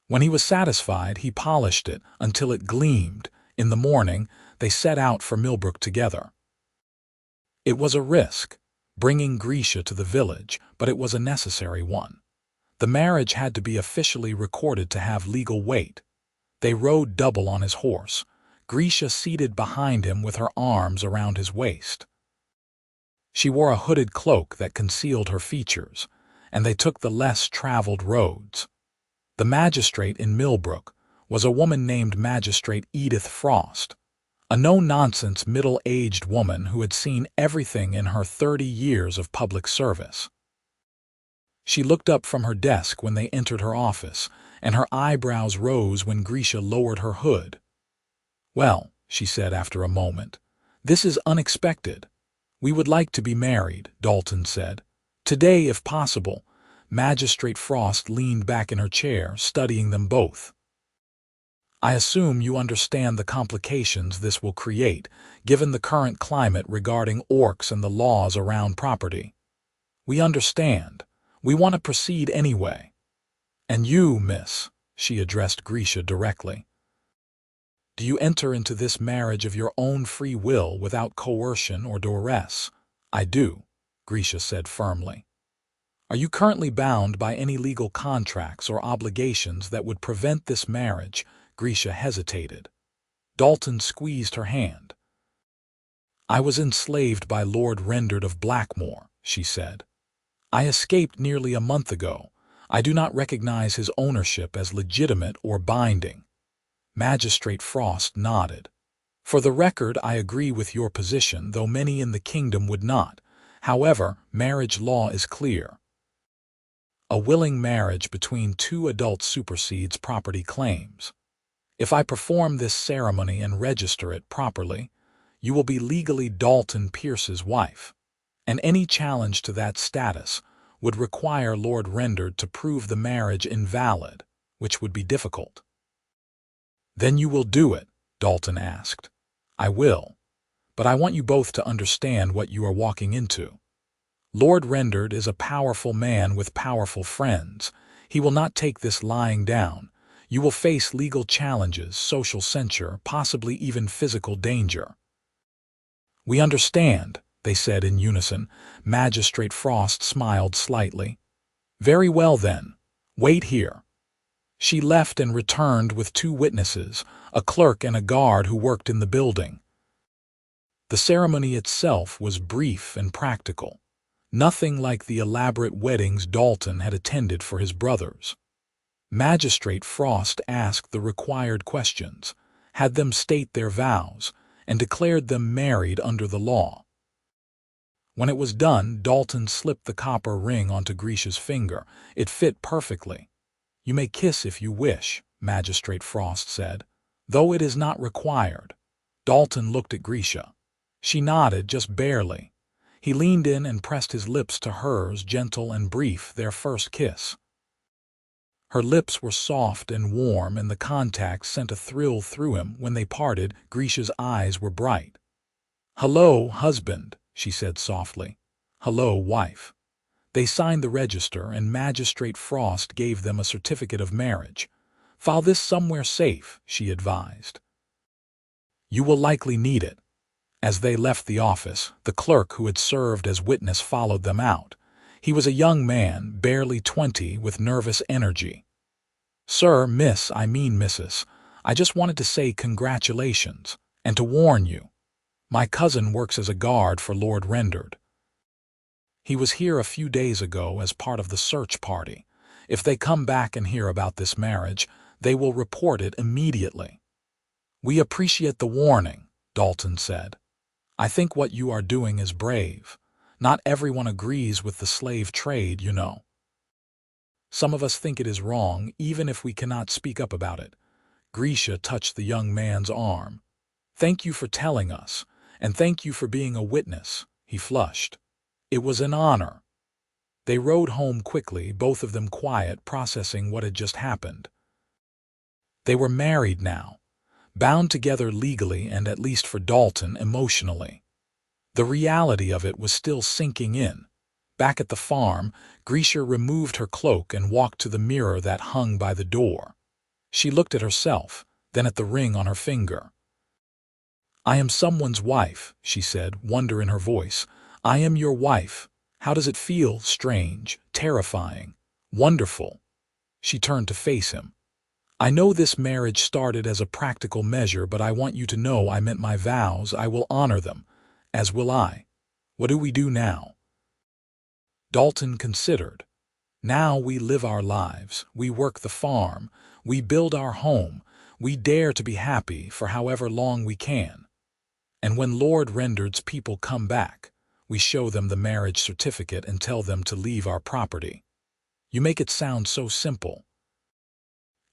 When he was satisfied, he polished it until it gleamed. In the morning, they set out for Millbrook together. It was a risk, bringing Grisha to the village, but it was a necessary one. The marriage had to be officially recorded to have legal weight. They rode double on his horse, Grisha seated behind him with her arms around his waist. She wore a hooded cloak that concealed her features, and they took the less traveled roads. The magistrate in Millbrook was a woman named Magistrate Edith Frost, a no-nonsense middle-aged woman who had seen everything in her 30 years of public service. She looked up from her desk when they entered her office, and her eyebrows rose when Grisha lowered her hood. Well, she said after a moment, this is unexpected. We would like to be married, Dalton said. Today, if possible. Magistrate Frost leaned back in her chair, studying them both. I assume you understand the complications this will create, given the current climate regarding orcs and the laws around property. We understand. We want to proceed anyway. And you, miss, she addressed Grisha directly. Do you enter into this marriage of your own free will without coercion or duress? I do, Grisha said firmly. Are you currently bound by any legal contracts or obligations that would prevent this marriage? Grisha hesitated. Dalton squeezed her hand. I was enslaved by Lord Rendered of Blackmore, she said. I escaped nearly a month ago. I do not recognize his ownership as legitimate or binding. Magistrate Frost nodded. For the record, I agree with your position, though many in the kingdom would not. However, marriage law is clear. A willing marriage between two adults supersedes property claims. If I perform this ceremony and register it properly, you will be legally Dalton Pierce's wife, and any challenge to that status would require Lord Rendard to prove the marriage invalid, which would be difficult. Then you will do it? Dalton asked. I will, but I want you both to understand what you are walking into. Lord Rendard is a powerful man with powerful friends. He will not take this lying down. You will face legal challenges, social censure, possibly even physical danger. We understand, they said in unison. Magistrate Frost smiled slightly. Very well then. Wait here. She left and returned with two witnesses, a clerk and a guard who worked in the building. The ceremony itself was brief and practical. Nothing like the elaborate weddings Dalton had attended for his brothers. Magistrate Frost asked the required questions, had them state their vows, and declared them married under the law. When it was done, Dalton slipped the copper ring onto Grisha's finger. It fit perfectly. You may kiss if you wish, Magistrate Frost said, though it is not required. Dalton looked at Grisha. She nodded, just barely. He leaned in and pressed his lips to hers, gentle and brief, their first kiss. Her lips were soft and warm, and the contact sent a thrill through him. When they parted, Grisha's eyes were bright. "Hello, husband," she said softly. "Hello, wife." They signed the register, and Magistrate Frost gave them a certificate of marriage. "File this somewhere safe," she advised. "You will likely need it." As they left the office, the clerk who had served as witness followed them out. He was a young man, barely 20, with nervous energy. "Sir, Mrs. I just wanted to say congratulations, and to warn you. My cousin works as a guard for Lord Rendard. He was here a few days ago as part of the search party. If they come back and hear about this marriage, they will report it immediately." "We appreciate the warning," Dalton said. "I think what you are doing is brave. Not everyone agrees with the slave trade, you know. Some of us think it is wrong, even if we cannot speak up about it." Grisha touched the young man's arm. "Thank you for telling us, and thank you for being a witness." He flushed. "It was an honor." They rode home quickly, both of them quiet, processing what had just happened. They were married now, bound together legally and, at least for Dalton, emotionally. The reality of it was still sinking in. Back at the farm, Grisha removed her cloak and walked to the mirror that hung by the door. She looked at herself, then at the ring on her finger. "I am someone's wife," she said, wonder in her voice. "I am your wife. How does it feel? Strange, terrifying, wonderful?" She turned to face him. "I know this marriage started as a practical measure, but I want you to know I meant my vows. I will honor them, as will I. What do we do now?" Dalton considered. "Now we live our lives. We work the farm. We build our home. We dare to be happy for however long we can. And when Lord Rendard's people come back, we show them the marriage certificate and tell them to leave our property. You make it sound so simple."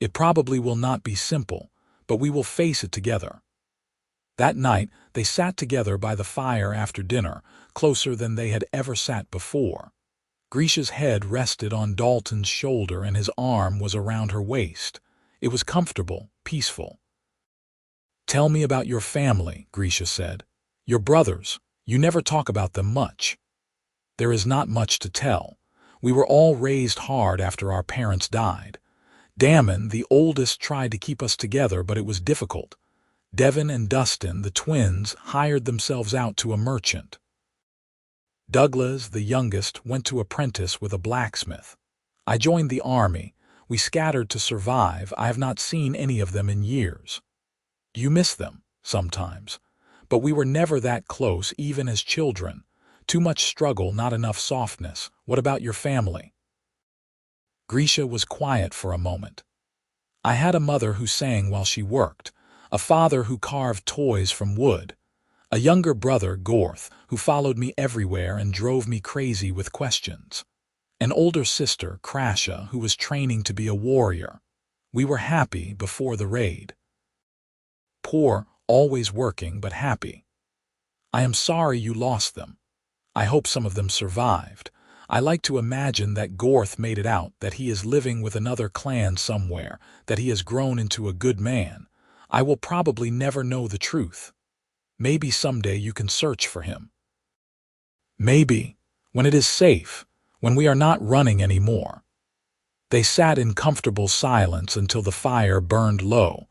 "It probably will not be simple, but we will face it together." That night, they sat together by the fire after dinner, closer than they had ever sat before. Grisha's head rested on Dalton's shoulder and his arm was around her waist. It was comfortable, peaceful. "Tell me about your family," Grisha said. "Your brothers. You never talk about them much." "There is not much to tell. We were all raised hard after our parents died. Damon, the oldest, tried to keep us together, but it was difficult. Devon and Dustin, the twins, hired themselves out to a merchant. Douglas, the youngest, went to apprentice with a blacksmith. I joined the army. We scattered to survive. I have not seen any of them in years. You miss them, sometimes. But we were never that close, even as children. Too much struggle, not enough softness. What about your family?" Grisha was quiet for a moment. I had a mother who sang while she worked, a father who carved toys from wood, a younger brother, Gorth, who followed me everywhere and drove me crazy with questions, an older sister, Krasha, who was training to be a warrior. We were happy before the raid. Poor, always working, but happy. I am sorry you lost them. I hope some of them survived. I like to imagine that Gorth made it out, that he is living with another clan somewhere, that he has grown into a good man. I will probably never know the truth. Maybe someday you can search for him. Maybe, when it is safe, when we are not running anymore. They sat in comfortable silence until the fire burned low.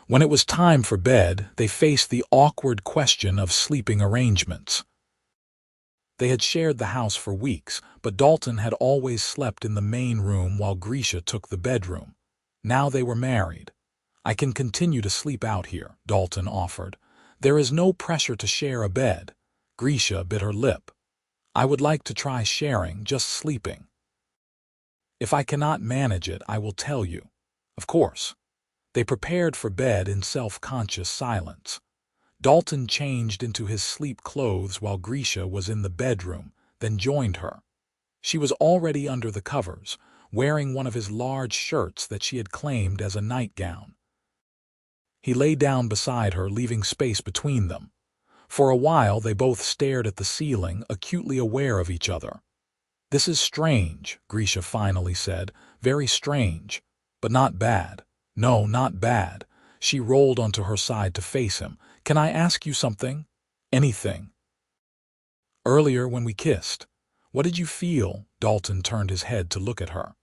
When it was time for bed, they faced the awkward question of sleeping arrangements. They had shared the house for weeks, but Dalton had always slept in the main room while Grisha took the bedroom. Now they were married. I can continue to sleep out here, Dalton offered. There is no pressure to share a bed. Grisha bit her lip. I would like to try sharing, just sleeping. If I cannot manage it, I will tell you. Of course. They prepared for bed in self-conscious silence. Dalton changed into his sleep clothes while Grisha was in the bedroom, then joined her. She was already under the covers, wearing one of his large shirts that she had claimed as a nightgown. He lay down beside her, leaving space between them. For a while they both stared at the ceiling, acutely aware of each other. "This is strange," Grisha finally said. "Very strange. But not bad. No, not bad." She rolled onto her side to face him. "Can I ask you something? Anything?" "Earlier when we kissed, what did you feel?" Dalton turned his head to look at her.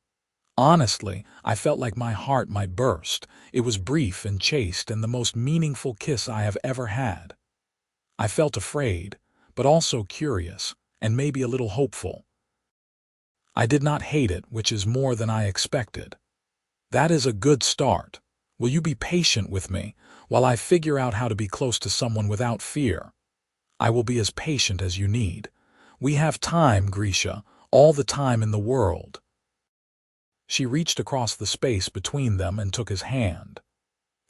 "Honestly, I felt like my heart might burst. It was brief and chaste and the most meaningful kiss I have ever had. I felt afraid, but also curious, and maybe a little hopeful. I did not hate it, which is more than I expected. That is a good start. Will you be patient with me while I figure out how to be close to someone without fear? I will be as patient as you need. We have time, Grisha, all the time in the world." She reached across the space between them and took his hand.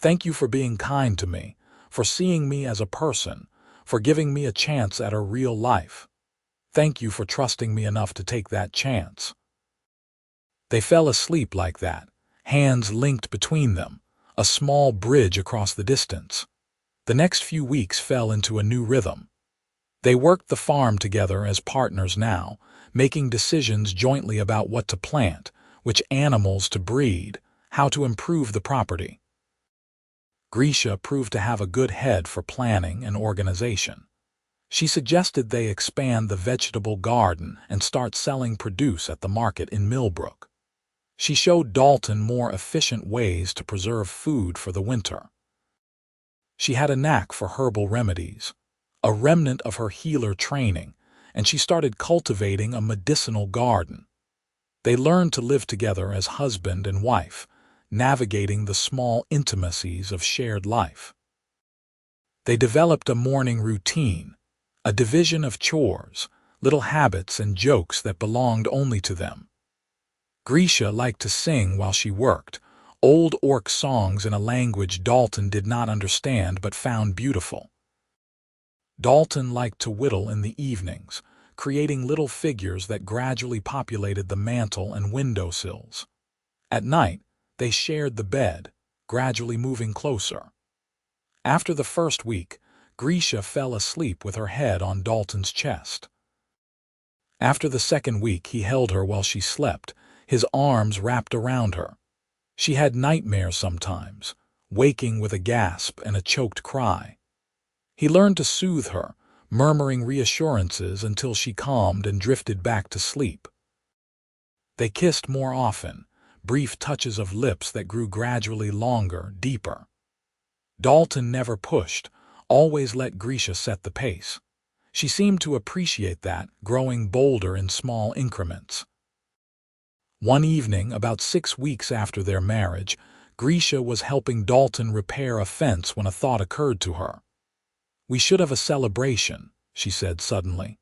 "Thank you for being kind to me, for seeing me as a person, for giving me a chance at a real life. Thank you for trusting me enough to take that chance." They fell asleep like that, hands linked between them, a small bridge across the distance. The next few weeks fell into a new rhythm. They worked the farm together as partners now, making decisions jointly about what to plant, which animals to breed, how to improve the property. Grisha proved to have a good head for planning and organization. She suggested they expand the vegetable garden and start selling produce at the market in Millbrook. She showed Dalton more efficient ways to preserve food for the winter. She had a knack for herbal remedies, a remnant of her healer training, and she started cultivating a medicinal garden. They learned to live together as husband and wife, navigating the small intimacies of shared life. They developed a morning routine, a division of chores, little habits and jokes that belonged only to them. Grisha liked to sing while she worked, old orc songs in a language Dalton did not understand but found beautiful. Dalton liked to whittle in the evenings, creating little figures that gradually populated the mantel and windowsills. At night, they shared the bed, gradually moving closer. After the first week, Grisha fell asleep with her head on Dalton's chest. After the second week, he held her while she slept, his arms wrapped around her. She had nightmares sometimes, waking with a gasp and a choked cry. He learned to soothe her, murmuring reassurances until she calmed and drifted back to sleep. They kissed more often, brief touches of lips that grew gradually longer, deeper. Dalton never pushed, always let Grisha set the pace. She seemed to appreciate that, growing bolder in small increments. One evening, about 6 weeks after their marriage, Grisha was helping Dalton repair a fence when a thought occurred to her. "We should have a celebration," she said suddenly.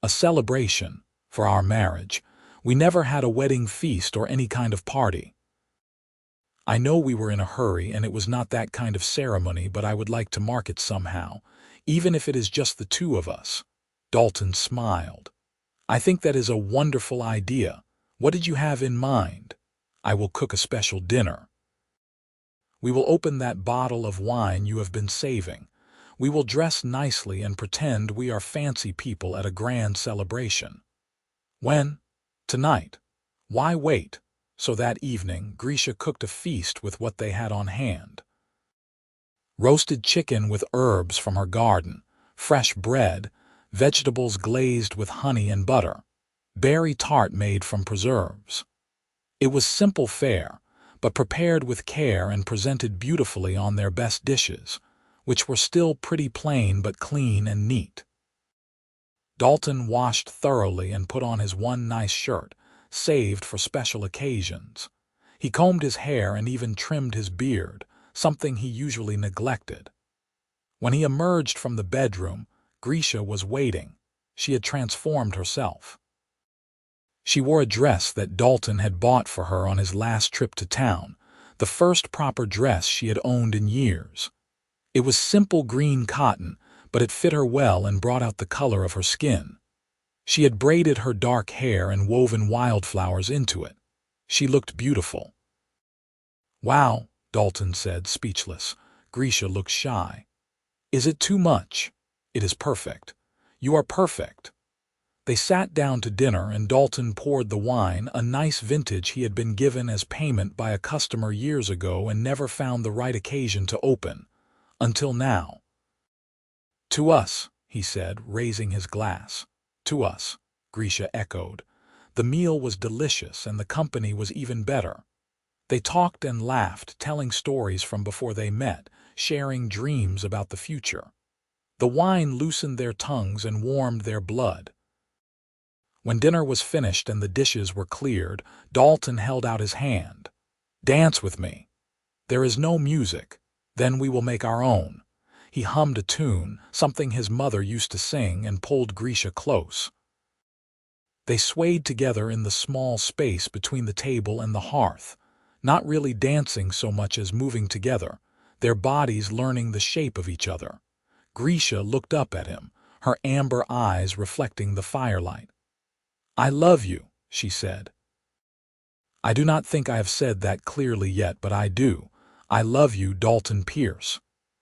"A celebration for our marriage. We never had a wedding feast or any kind of party. I know we were in a hurry and it was not that kind of ceremony, but I would like to mark it somehow, even if it is just the two of us." Dalton smiled. "I think that is a wonderful idea. What did you have in mind?" "I will cook a special dinner. We will open that bottle of wine you have been saving. We will dress nicely and pretend we are fancy people at a grand celebration." "When?" "Tonight." "Why wait?" So that evening, Grisha cooked a feast with what they had on hand. Roasted chicken with herbs from her garden, fresh bread, vegetables glazed with honey and butter, berry tart made from preserves. It was simple fare, but prepared with care and presented beautifully on their best dishes, which were still pretty plain but clean and neat. Dalton washed thoroughly and put on his one nice shirt, saved for special occasions. He combed his hair and even trimmed his beard, something he usually neglected. When he emerged from the bedroom, Grisha was waiting. She had transformed herself. She wore a dress that Dalton had bought for her on his last trip to town, the first proper dress she had owned in years. It was simple green cotton, but it fit her well and brought out the color of her skin. She had braided her dark hair and woven wildflowers into it. She looked beautiful. "Wow," Dalton said, speechless. Grisha looked shy. "Is it too much?" "It is perfect. You are perfect." They sat down to dinner and Dalton poured the wine, a nice vintage he had been given as payment by a customer years ago and never found the right occasion to open, until now. "To us," he said, raising his glass. "To us," Grisha echoed. The meal was delicious and the company was even better. They talked and laughed, telling stories from before they met, sharing dreams about the future. The wine loosened their tongues and warmed their blood. When dinner was finished and the dishes were cleared, Dalton held out his hand. "Dance with me." "There is no music." "Then we will make our own." He hummed a tune, something his mother used to sing, and pulled Grisha close. They swayed together in the small space between the table and the hearth, not really dancing so much as moving together, their bodies learning the shape of each other. Grisha looked up at him, her amber eyes reflecting the firelight. "I love you," she said. "I do not think I have said that clearly yet, but I do. I love you, Dalton Pierce."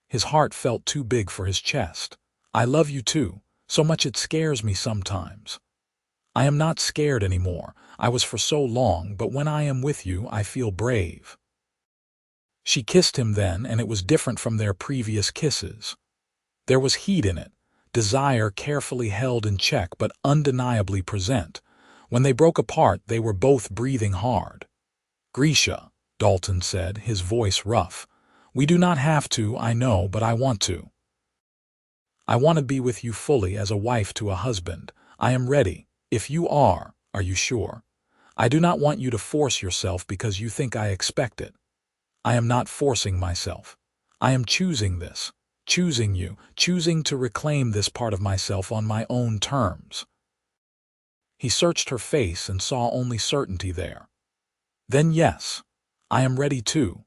His heart felt too big for his chest. "I love you too, so much it scares me sometimes." "I am not scared anymore. I was for so long, but when I am with you, I feel brave." She kissed him then, and it was different from their previous kisses. There was heat in it, desire carefully held in check but undeniably present. When they broke apart, they were both breathing hard. "Grisha," Dalton said, his voice rough, "we do not have to, I know, but I want to. I want to be with you fully as a wife to a husband. I am ready. If you are you sure? I do not want you to force yourself because you think I expect it. I am not forcing myself. I am choosing this, choosing you, choosing to reclaim this part of myself on my own terms." He searched her face and saw only certainty there. "Then yes, I am ready too."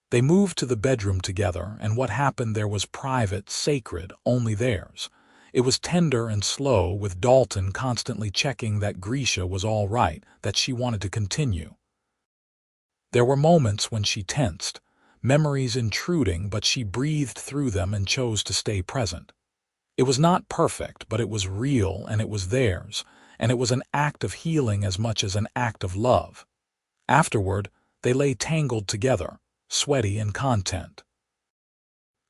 They moved to the bedroom together, and what happened there was private, sacred, only theirs. It was tender and slow, with Dalton constantly checking that Grisha was all right, that she wanted to continue. There were moments when she tensed, memories intruding, but she breathed through them and chose to stay present. It was not perfect, but it was real and it was theirs, and it was an act of healing as much as an act of love. Afterward, they lay tangled together, sweaty and content.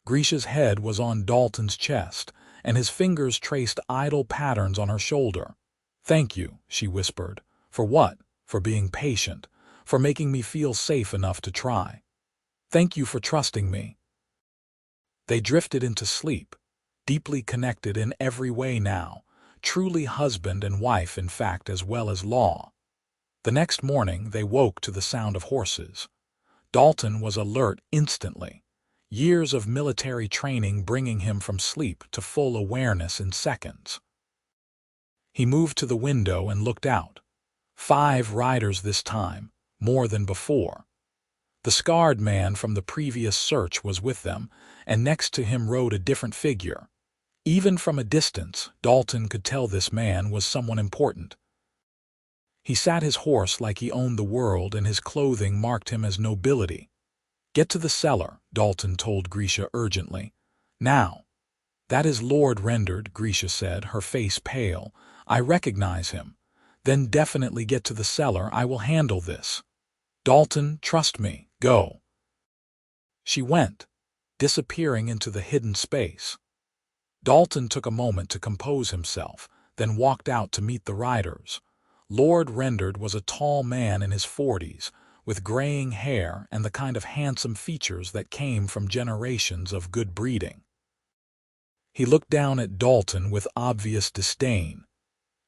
Grisha's head was on Dalton's chest, and his fingers traced idle patterns on her shoulder. "Thank you," she whispered. "For what? For being patient, for making me feel safe enough to try. Thank you for trusting me." They drifted into sleep, deeply connected in every way now, truly husband and wife in fact as well as law. The next morning they woke to the sound of horses. Dalton was alert instantly, years of military training bringing him from sleep to full awareness in seconds. He moved to the window and looked out. 5 riders this time, more than before. The scarred man from the previous search was with them, and next to him rode a different figure. Even from a distance, Dalton could tell this man was someone important. He sat his horse like he owned the world, and his clothing marked him as nobility. "Get to the cellar," Dalton told Grisha urgently. "Now." "That is Lord Rendered," Grisha said, her face pale. "I recognize him." "Then definitely get to the cellar. I will handle this." "Dalton, trust me. Go." She went, disappearing into the hidden space. Dalton took a moment to compose himself, then walked out to meet the riders. Lord Rendered was a tall man in his 40s, with graying hair and the kind of handsome features that came from generations of good breeding. He looked down at Dalton with obvious disdain.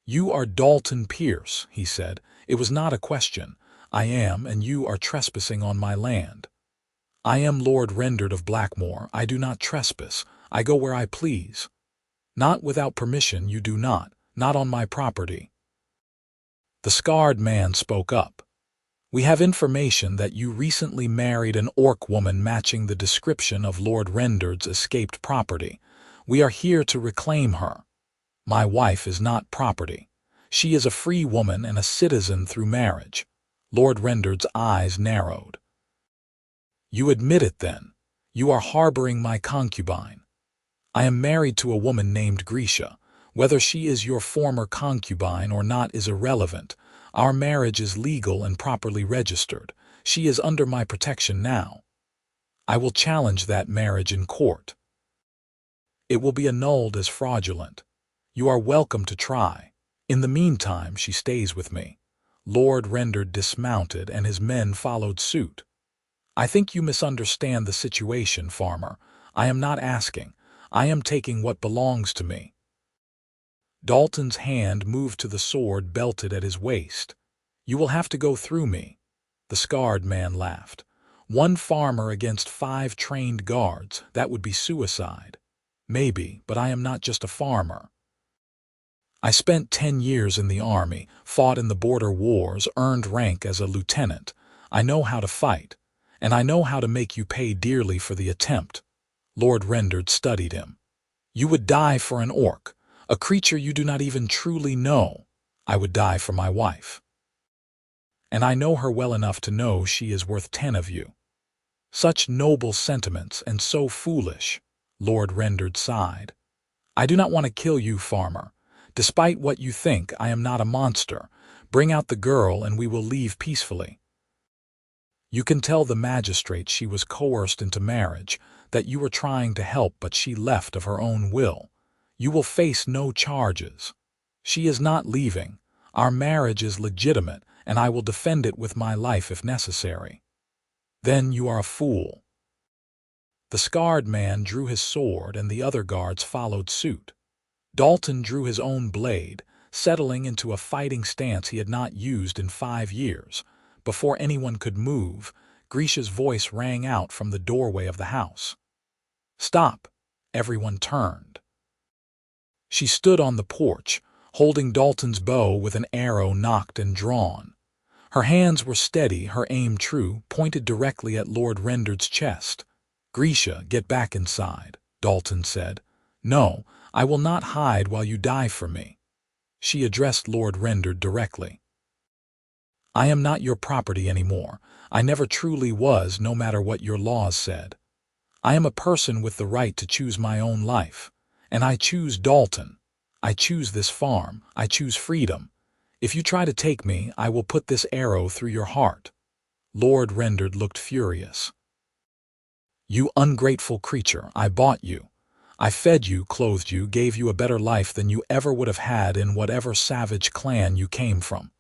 "You are Dalton Pierce," he said. "It was not a question. I am, and you are trespassing on my land." "I am Lord Rendered of Blackmoor. I do not trespass. I go where I please." "Not without permission, you do not. Not on my property." The scarred man spoke up. "We have information that you recently married an orc woman matching the description of Lord Rendered's escaped property. We are here to reclaim her." "My wife is not property. She is a free woman and a citizen through marriage." Lord Rendered's eyes narrowed. "You admit it then. You are harboring my concubine." "I am married to a woman named Grisha. Whether she is your former concubine or not is irrelevant. Our marriage is legal and properly registered. She is under my protection now. I will challenge that marriage in court. It will be annulled as fraudulent. You are welcome to try. In the meantime, she stays with me." Lord Rendered dismounted, and his men followed suit. "I think you misunderstand the situation, farmer. I am not asking. I am taking what belongs to me." Dalton's hand moved to the sword belted at his waist. "You will have to go through me." The scarred man laughed. "One farmer against 5 trained guards, that would be suicide." "Maybe, but I am not just a farmer. I spent 10 years in the army, fought in the border wars, earned rank as a lieutenant. I know how to fight, and I know how to make you pay dearly for the attempt." Lord Rendered studied him. "You would die for an orc, a creature you do not even truly know. I would die for my wife. And I know her well enough to know she is worth 10 of you." "Such noble sentiments, and so foolish." Lord Rendered sighed. "I do not want to kill you, farmer. Despite what you think, I am not a monster. Bring out the girl and we will leave peacefully. You can tell the magistrate she was coerced into marriage, that you were trying to help but she left of her own will. You will face no charges. She is not leaving. Our marriage is legitimate, and I will defend it with my life if necessary." "Then you are a fool." The scarred man drew his sword, and the other guards followed suit. Dalton drew his own blade, settling into a fighting stance he had not used in 5 years. Before anyone could move, Grisha's voice rang out from the doorway of the house. "Stop!" Everyone turned. She stood on the porch, holding Dalton's bow with an arrow nocked and drawn. Her hands were steady, her aim true, pointed directly at Lord Rendered's chest. "Grisha, get back inside," Dalton said. "No, I will not hide while you die for me." She addressed Lord Rendered directly. "I am not your property anymore. I never truly was, no matter what your laws said. I am a person with the right to choose my own life. And I choose Dalton. I choose this farm. I choose freedom. If you try to take me, I will put this arrow through your heart." Lord Rendered looked furious. "You ungrateful creature, I bought you. I fed you, clothed you, gave you a better life than you ever would have had in whatever savage clan you came from.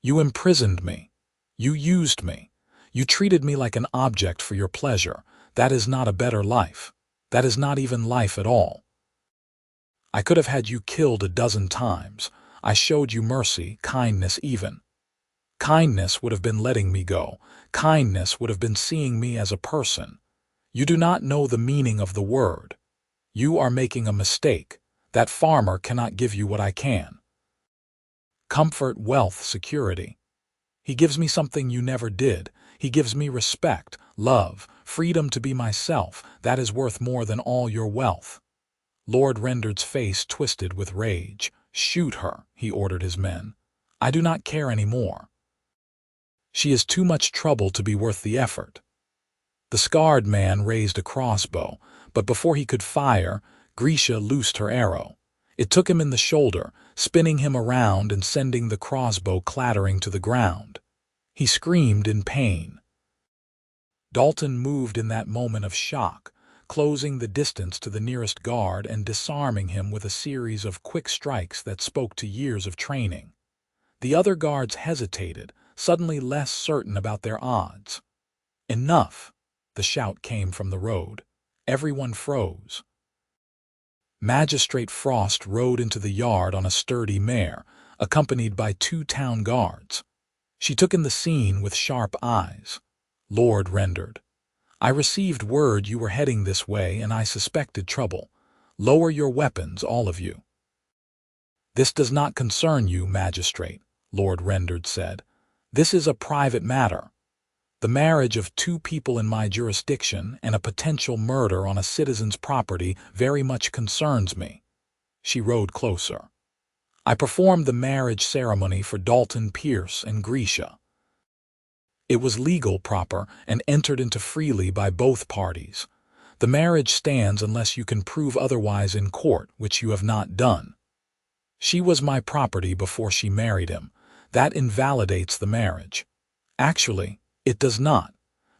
You imprisoned me. You used me. You treated me like an object for your pleasure. That is not a better life. That is not even life at all. I could have had you killed a dozen times. I showed you mercy, kindness even. Kindness would have been letting me go. Kindness would have been seeing me as a person. You do not know the meaning of the word. You are making a mistake. That farmer cannot give you what I can." Comfort, wealth, security. He gives me something you never did. He gives me respect, love, freedom to be myself. That is worth more than all your wealth." Lord Rendered's face twisted with rage. "Shoot her," he ordered his men. "I do not care any more. She is too much trouble to be worth the effort." The scarred man raised a crossbow, but before he could fire, Grisha loosed her arrow. It took him in the shoulder, spinning him around and sending the crossbow clattering to the ground. He screamed in pain. Dalton moved in that moment of shock, closing the distance to the nearest guard and disarming him with a series of quick strikes that spoke to years of training. The other guards hesitated, suddenly less certain about their odds. "Enough!" The shout came from the road. Everyone froze. Magistrate Frost rode into the yard on a sturdy mare, accompanied by 2 town guards. She took in the scene with sharp eyes. "Lord Rendered, I received word you were heading this way and I suspected trouble. Lower your weapons, all of you." "This does not concern you, Magistrate," Lord Rendered said. "This is a private matter. The marriage of 2 people in my jurisdiction and a potential murder on a citizen's property very much concerns me." She rode closer. "I performed the marriage ceremony for Dalton Pierce and Grisha. It was legal, proper, and entered into freely by both parties. The marriage stands unless you can prove otherwise in court, which you have not done. She was my property before she married him. That invalidates the marriage. Actually, it does not.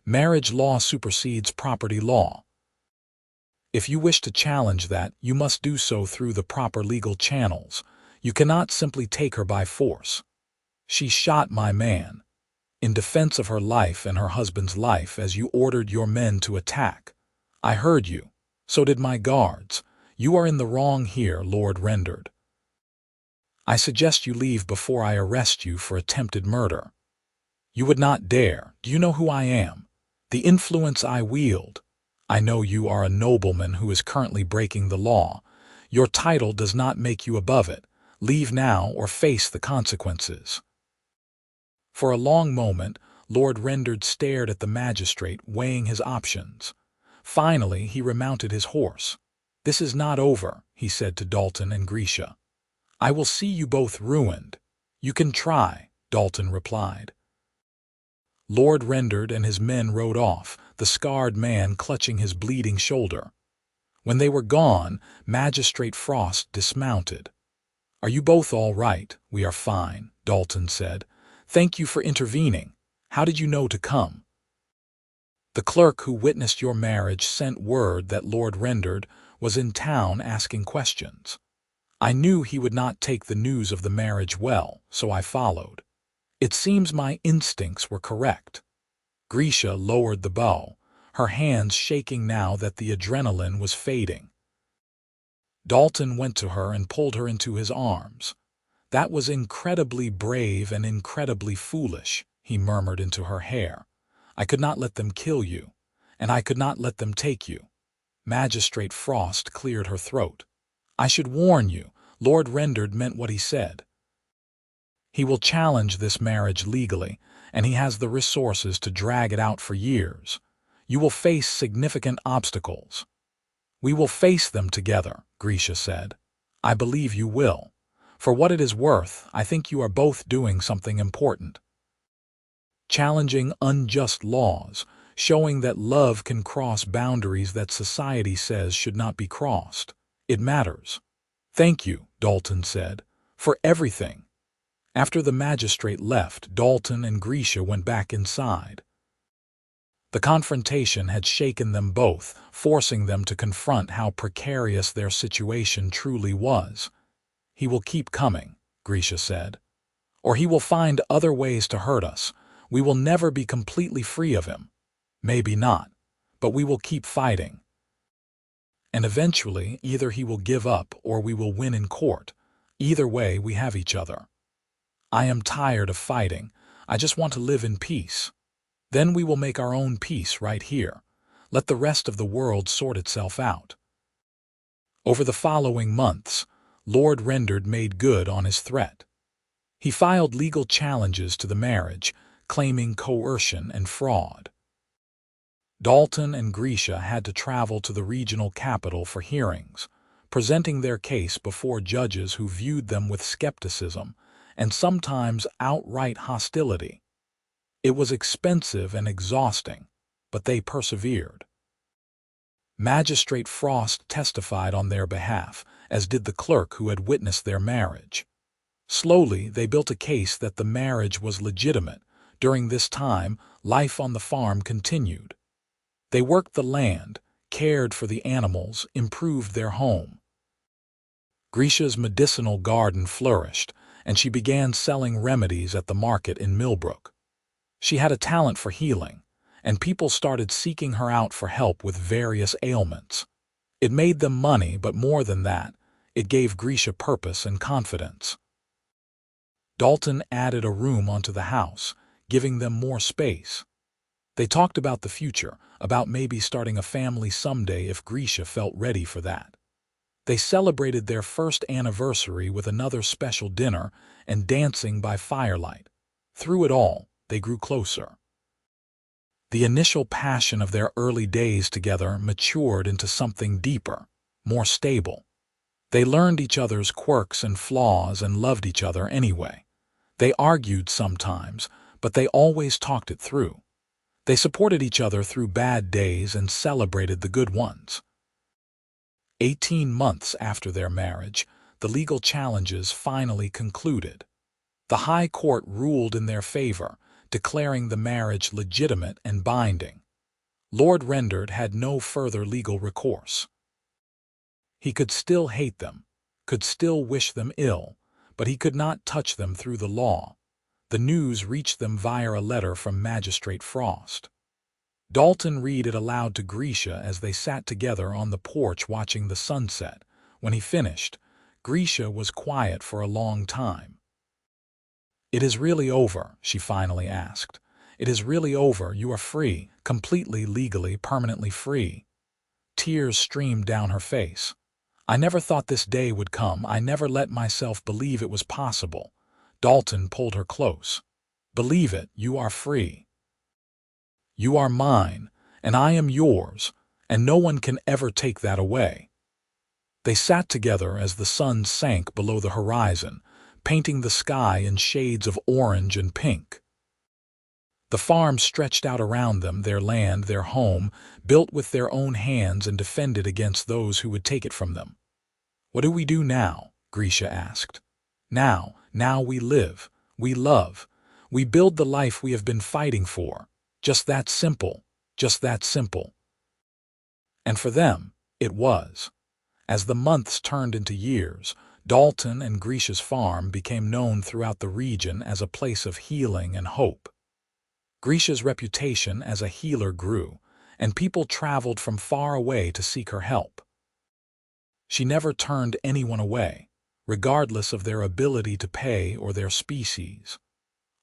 Marriage law supersedes property law. If you wish to challenge that, you must do so through the proper legal channels. You cannot simply take her by force. She shot my man, in defense of her life and her husband's life, as you ordered your men to attack. I heard you. So did my guards. You are in the wrong here, Lord Rendered. I suggest you leave before I arrest you for attempted murder. You would not dare. Do you know who I am? The influence I wield. I know you are a nobleman who is currently breaking the law. Your title does not make you above it. Leave now or face the consequences." For a long moment, Lord Rendered stared at the magistrate, weighing his options. Finally, he remounted his horse. "This is not over," he said to Dalton and Grisha. "I will see you both ruined." "You can try," Dalton replied. Lord Rendered and his men rode off, the scarred man clutching his bleeding shoulder. When they were gone, Magistrate Frost dismounted. "Are you both all right?" "We are fine," Dalton said. "Thank you for intervening. How did you know to come?" "The clerk who witnessed your marriage sent word that Lord Rendered was in town asking questions. I knew he would not take the news of the marriage well, so I followed. It seems my instincts were correct." Grisha lowered the bow, her hands shaking now that the adrenaline was fading. Dalton went to her and pulled her into his arms. "That was incredibly brave and incredibly foolish," he murmured into her hair. "I could not let them kill you, and I could not let them take you." Magistrate Frost cleared her throat. "I should warn you, Lord Rendered meant what he said. He will challenge this marriage legally, and he has the resources to drag it out for years. You will face significant obstacles." "We will face them together," Grisha said. "I believe you will. For what it is worth, I think you are both doing something important. Challenging unjust laws, showing that love can cross boundaries that society says should not be crossed. It matters." "Thank you," Dalton said, "for everything." After the magistrate left, Dalton and Grisha went back inside. The confrontation had shaken them both, forcing them to confront how precarious their situation truly was. "He will keep coming," Grisha said. "Or he will find other ways to hurt us. We will never be completely free of him. Maybe not, but we will keep fighting. And eventually, either he will give up or we will win in court. Either way, we have each other. I am tired of fighting. I just want to live in peace. Then we will make our own peace right here. Let the rest of the world sort itself out." Over the following months, Lord Rendered made good on his threat. He filed legal challenges to the marriage, claiming coercion and fraud. Dalton and Grisha had to travel to the regional capital for hearings, presenting their case before judges who viewed them with skepticism and sometimes outright hostility. It was expensive and exhausting, but they persevered. Magistrate Frost testified on their behalf, as did the clerk who had witnessed their marriage. Slowly, they built a case that the marriage was legitimate. During this time, life on the farm continued. They worked the land, cared for the animals, improved their home. Grisha's medicinal garden flourished, and she began selling remedies at the market in Millbrook. She had a talent for healing, and people started seeking her out for help with various ailments. It made them money, but more than that, it gave Grisha purpose and confidence. Dalton added a room onto the house, giving them more space. They talked about the future, about maybe starting a family someday if Grisha felt ready for that. They celebrated their first anniversary with another special dinner and dancing by firelight. Through it all, they grew closer. The initial passion of their early days together matured into something deeper, more stable. They learned each other's quirks and flaws and loved each other anyway. They argued sometimes, but they always talked it through. They supported each other through bad days and celebrated the good ones. 18 months after their marriage, the legal challenges finally concluded. The High Court ruled in their favor, declaring the marriage legitimate and binding. Lord Rendard had no further legal recourse. He could still hate them, could still wish them ill, but he could not touch them through the law. The news reached them via a letter from Magistrate Frost. Dalton read it aloud to Grisha as they sat together on the porch watching the sunset. When he finished, Grisha was quiet for a long time. "It is really over," she finally asked. "It is really over. You are free, completely, legally, permanently free." Tears streamed down her face. "I never thought this day would come. I never let myself believe it was possible." Dalton pulled her close. "Believe it, you are free. You are mine, and I am yours, and no one can ever take that away." They sat together as the sun sank below the horizon, painting the sky in shades of orange and pink. The farm stretched out around them, their land, their home, built with their own hands and defended against those who would take it from them. "What do we do now?" Grisha asked. Now we live, we love, we build the life we have been fighting for. Just that simple, just that simple." And for them, it was. As the months turned into years, Dalton and Grisha's farm became known throughout the region as a place of healing and hope. Grisha's reputation as a healer grew, and people traveled from far away to seek her help. She never turned anyone away, regardless of their ability to pay or their species.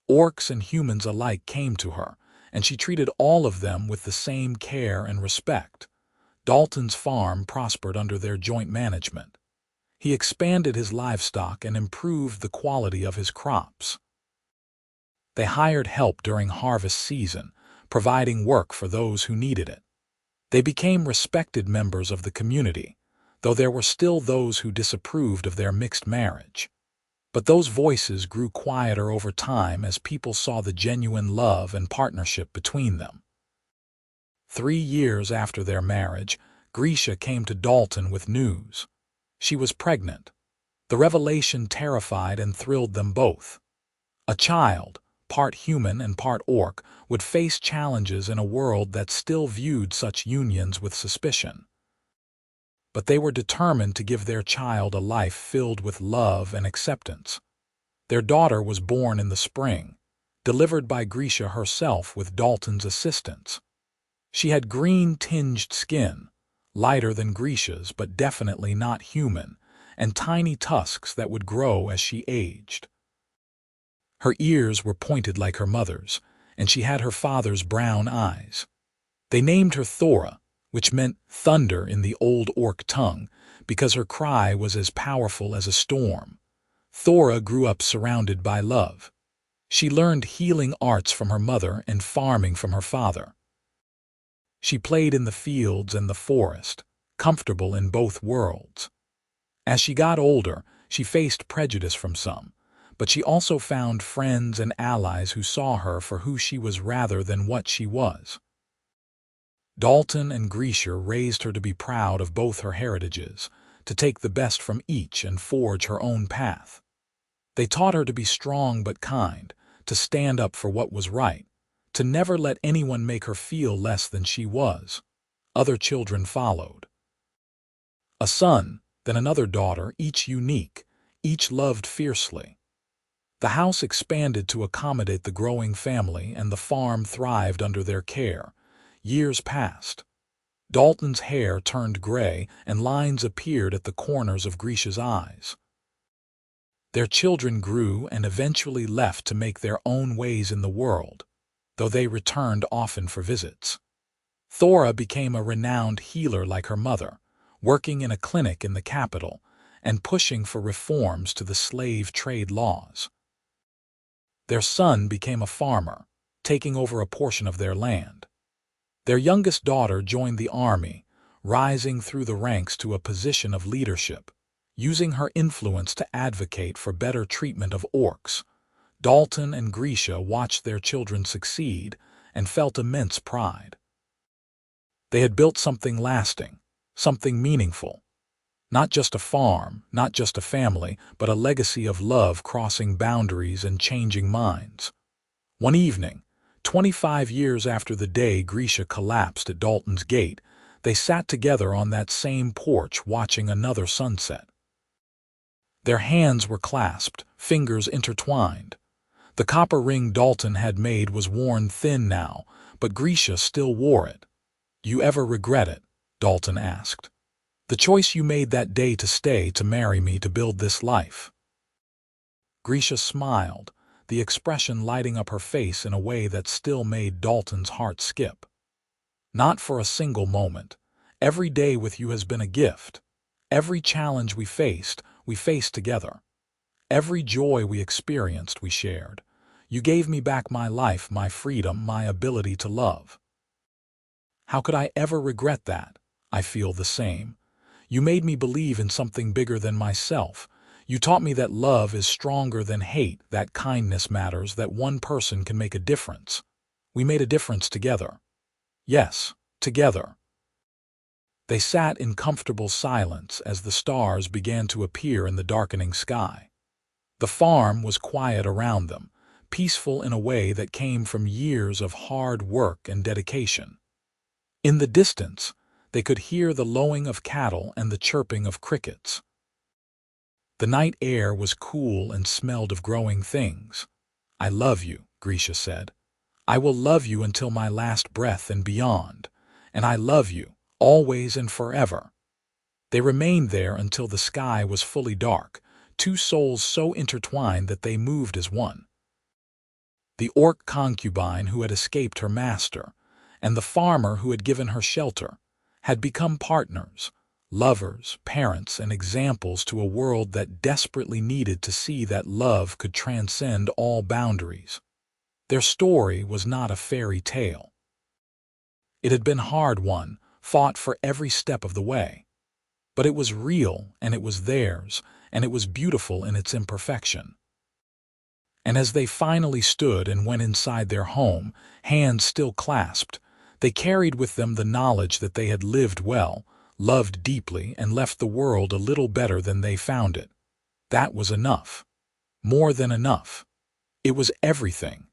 Orcs and humans alike came to her, and she treated all of them with the same care and respect. Dalton's farm prospered under their joint management. He expanded his livestock and improved the quality of his crops. They hired help during harvest season, providing work for those who needed it. They became respected members of the community, though there were still those who disapproved of their mixed marriage. But those voices grew quieter over time as people saw the genuine love and partnership between them. 3 years after their marriage, Grisha came to Dalton with news. She was pregnant. The revelation terrified and thrilled them both. A child, part human and part orc, would face challenges in a world that still viewed such unions with suspicion. But they were determined to give their child a life filled with love and acceptance. Their daughter was born in the spring, delivered by Grisha herself with Dalton's assistance. She had green-tinged skin, lighter than Grisha's but definitely not human, and tiny tusks that would grow as she aged. Her ears were pointed like her mother's, and she had her father's brown eyes. They named her Thora, which meant thunder in the old orc tongue, because her cry was as powerful as a storm. Thora grew up surrounded by love. She learned healing arts from her mother and farming from her father. She played in the fields and the forest, comfortable in both worlds. As she got older, she faced prejudice from some, but she also found friends and allies who saw her for who she was rather than what she was. Dalton and Grisha raised her to be proud of both her heritages, to take the best from each and forge her own path. They taught her to be strong but kind, to stand up for what was right, to never let anyone make her feel less than she was. Other children followed. A son, then another daughter, each unique, each loved fiercely. The house expanded to accommodate the growing family, and the farm thrived under their care. Years passed. Dalton's hair turned gray, and lines appeared at the corners of Grisha's eyes. Their children grew and eventually left to make their own ways in the world, though they returned often for visits. Thora became a renowned healer like her mother, working in a clinic in the capital and pushing for reforms to the slave trade laws. Their son became a farmer, taking over a portion of their land. Their youngest daughter joined the army, rising through the ranks to a position of leadership, using her influence to advocate for better treatment of orcs. Dalton and Grisha watched their children succeed and felt immense pride. They had built something lasting, something meaningful. Not just a farm, not just a family, but a legacy of love crossing boundaries and changing minds. One evening, 25 years after the day Grisha collapsed at Dalton's gate, they sat together on that same porch watching another sunset. Their hands were clasped, fingers intertwined. The copper ring Dalton had made was worn thin now, but Grisha still wore it. "You ever regret it?" Dalton asked. "The choice you made that day to stay, to marry me, to build this life?" Grisha smiled, the expression lighting up her face in a way that still made Dalton's heart skip. "Not for a single moment. Every day with you has been a gift. Every challenge we faced together. Every joy we experienced, we shared. You gave me back my life, my freedom, my ability to love. How could I ever regret that? I feel the same. You made me believe in something bigger than myself. You taught me that love is stronger than hate, that kindness matters, that one person can make a difference. We made a difference together. Yes, together." They sat in comfortable silence as the stars began to appear in the darkening sky. The farm was quiet around them, peaceful in a way that came from years of hard work and dedication. In the distance, they could hear the lowing of cattle and the chirping of crickets. The night air was cool and smelled of growing things. "I love you," Grisha said. "I will love you until my last breath and beyond. And I love you, always and forever." They remained there until the sky was fully dark, two souls so intertwined that they moved as one. The orc concubine who had escaped her master, and the farmer who had given her shelter, had become partners, lovers, parents, and examples to a world that desperately needed to see that love could transcend all boundaries. Their story was not a fairy tale. It had been hard won, fought for every step of the way. But it was real, and it was theirs, and it was beautiful in its imperfection. And as they finally stood and went inside their home, hands still clasped, they carried with them the knowledge that they had lived well, loved deeply, and left the world a little better than they found it. That was enough. More than enough. It was everything.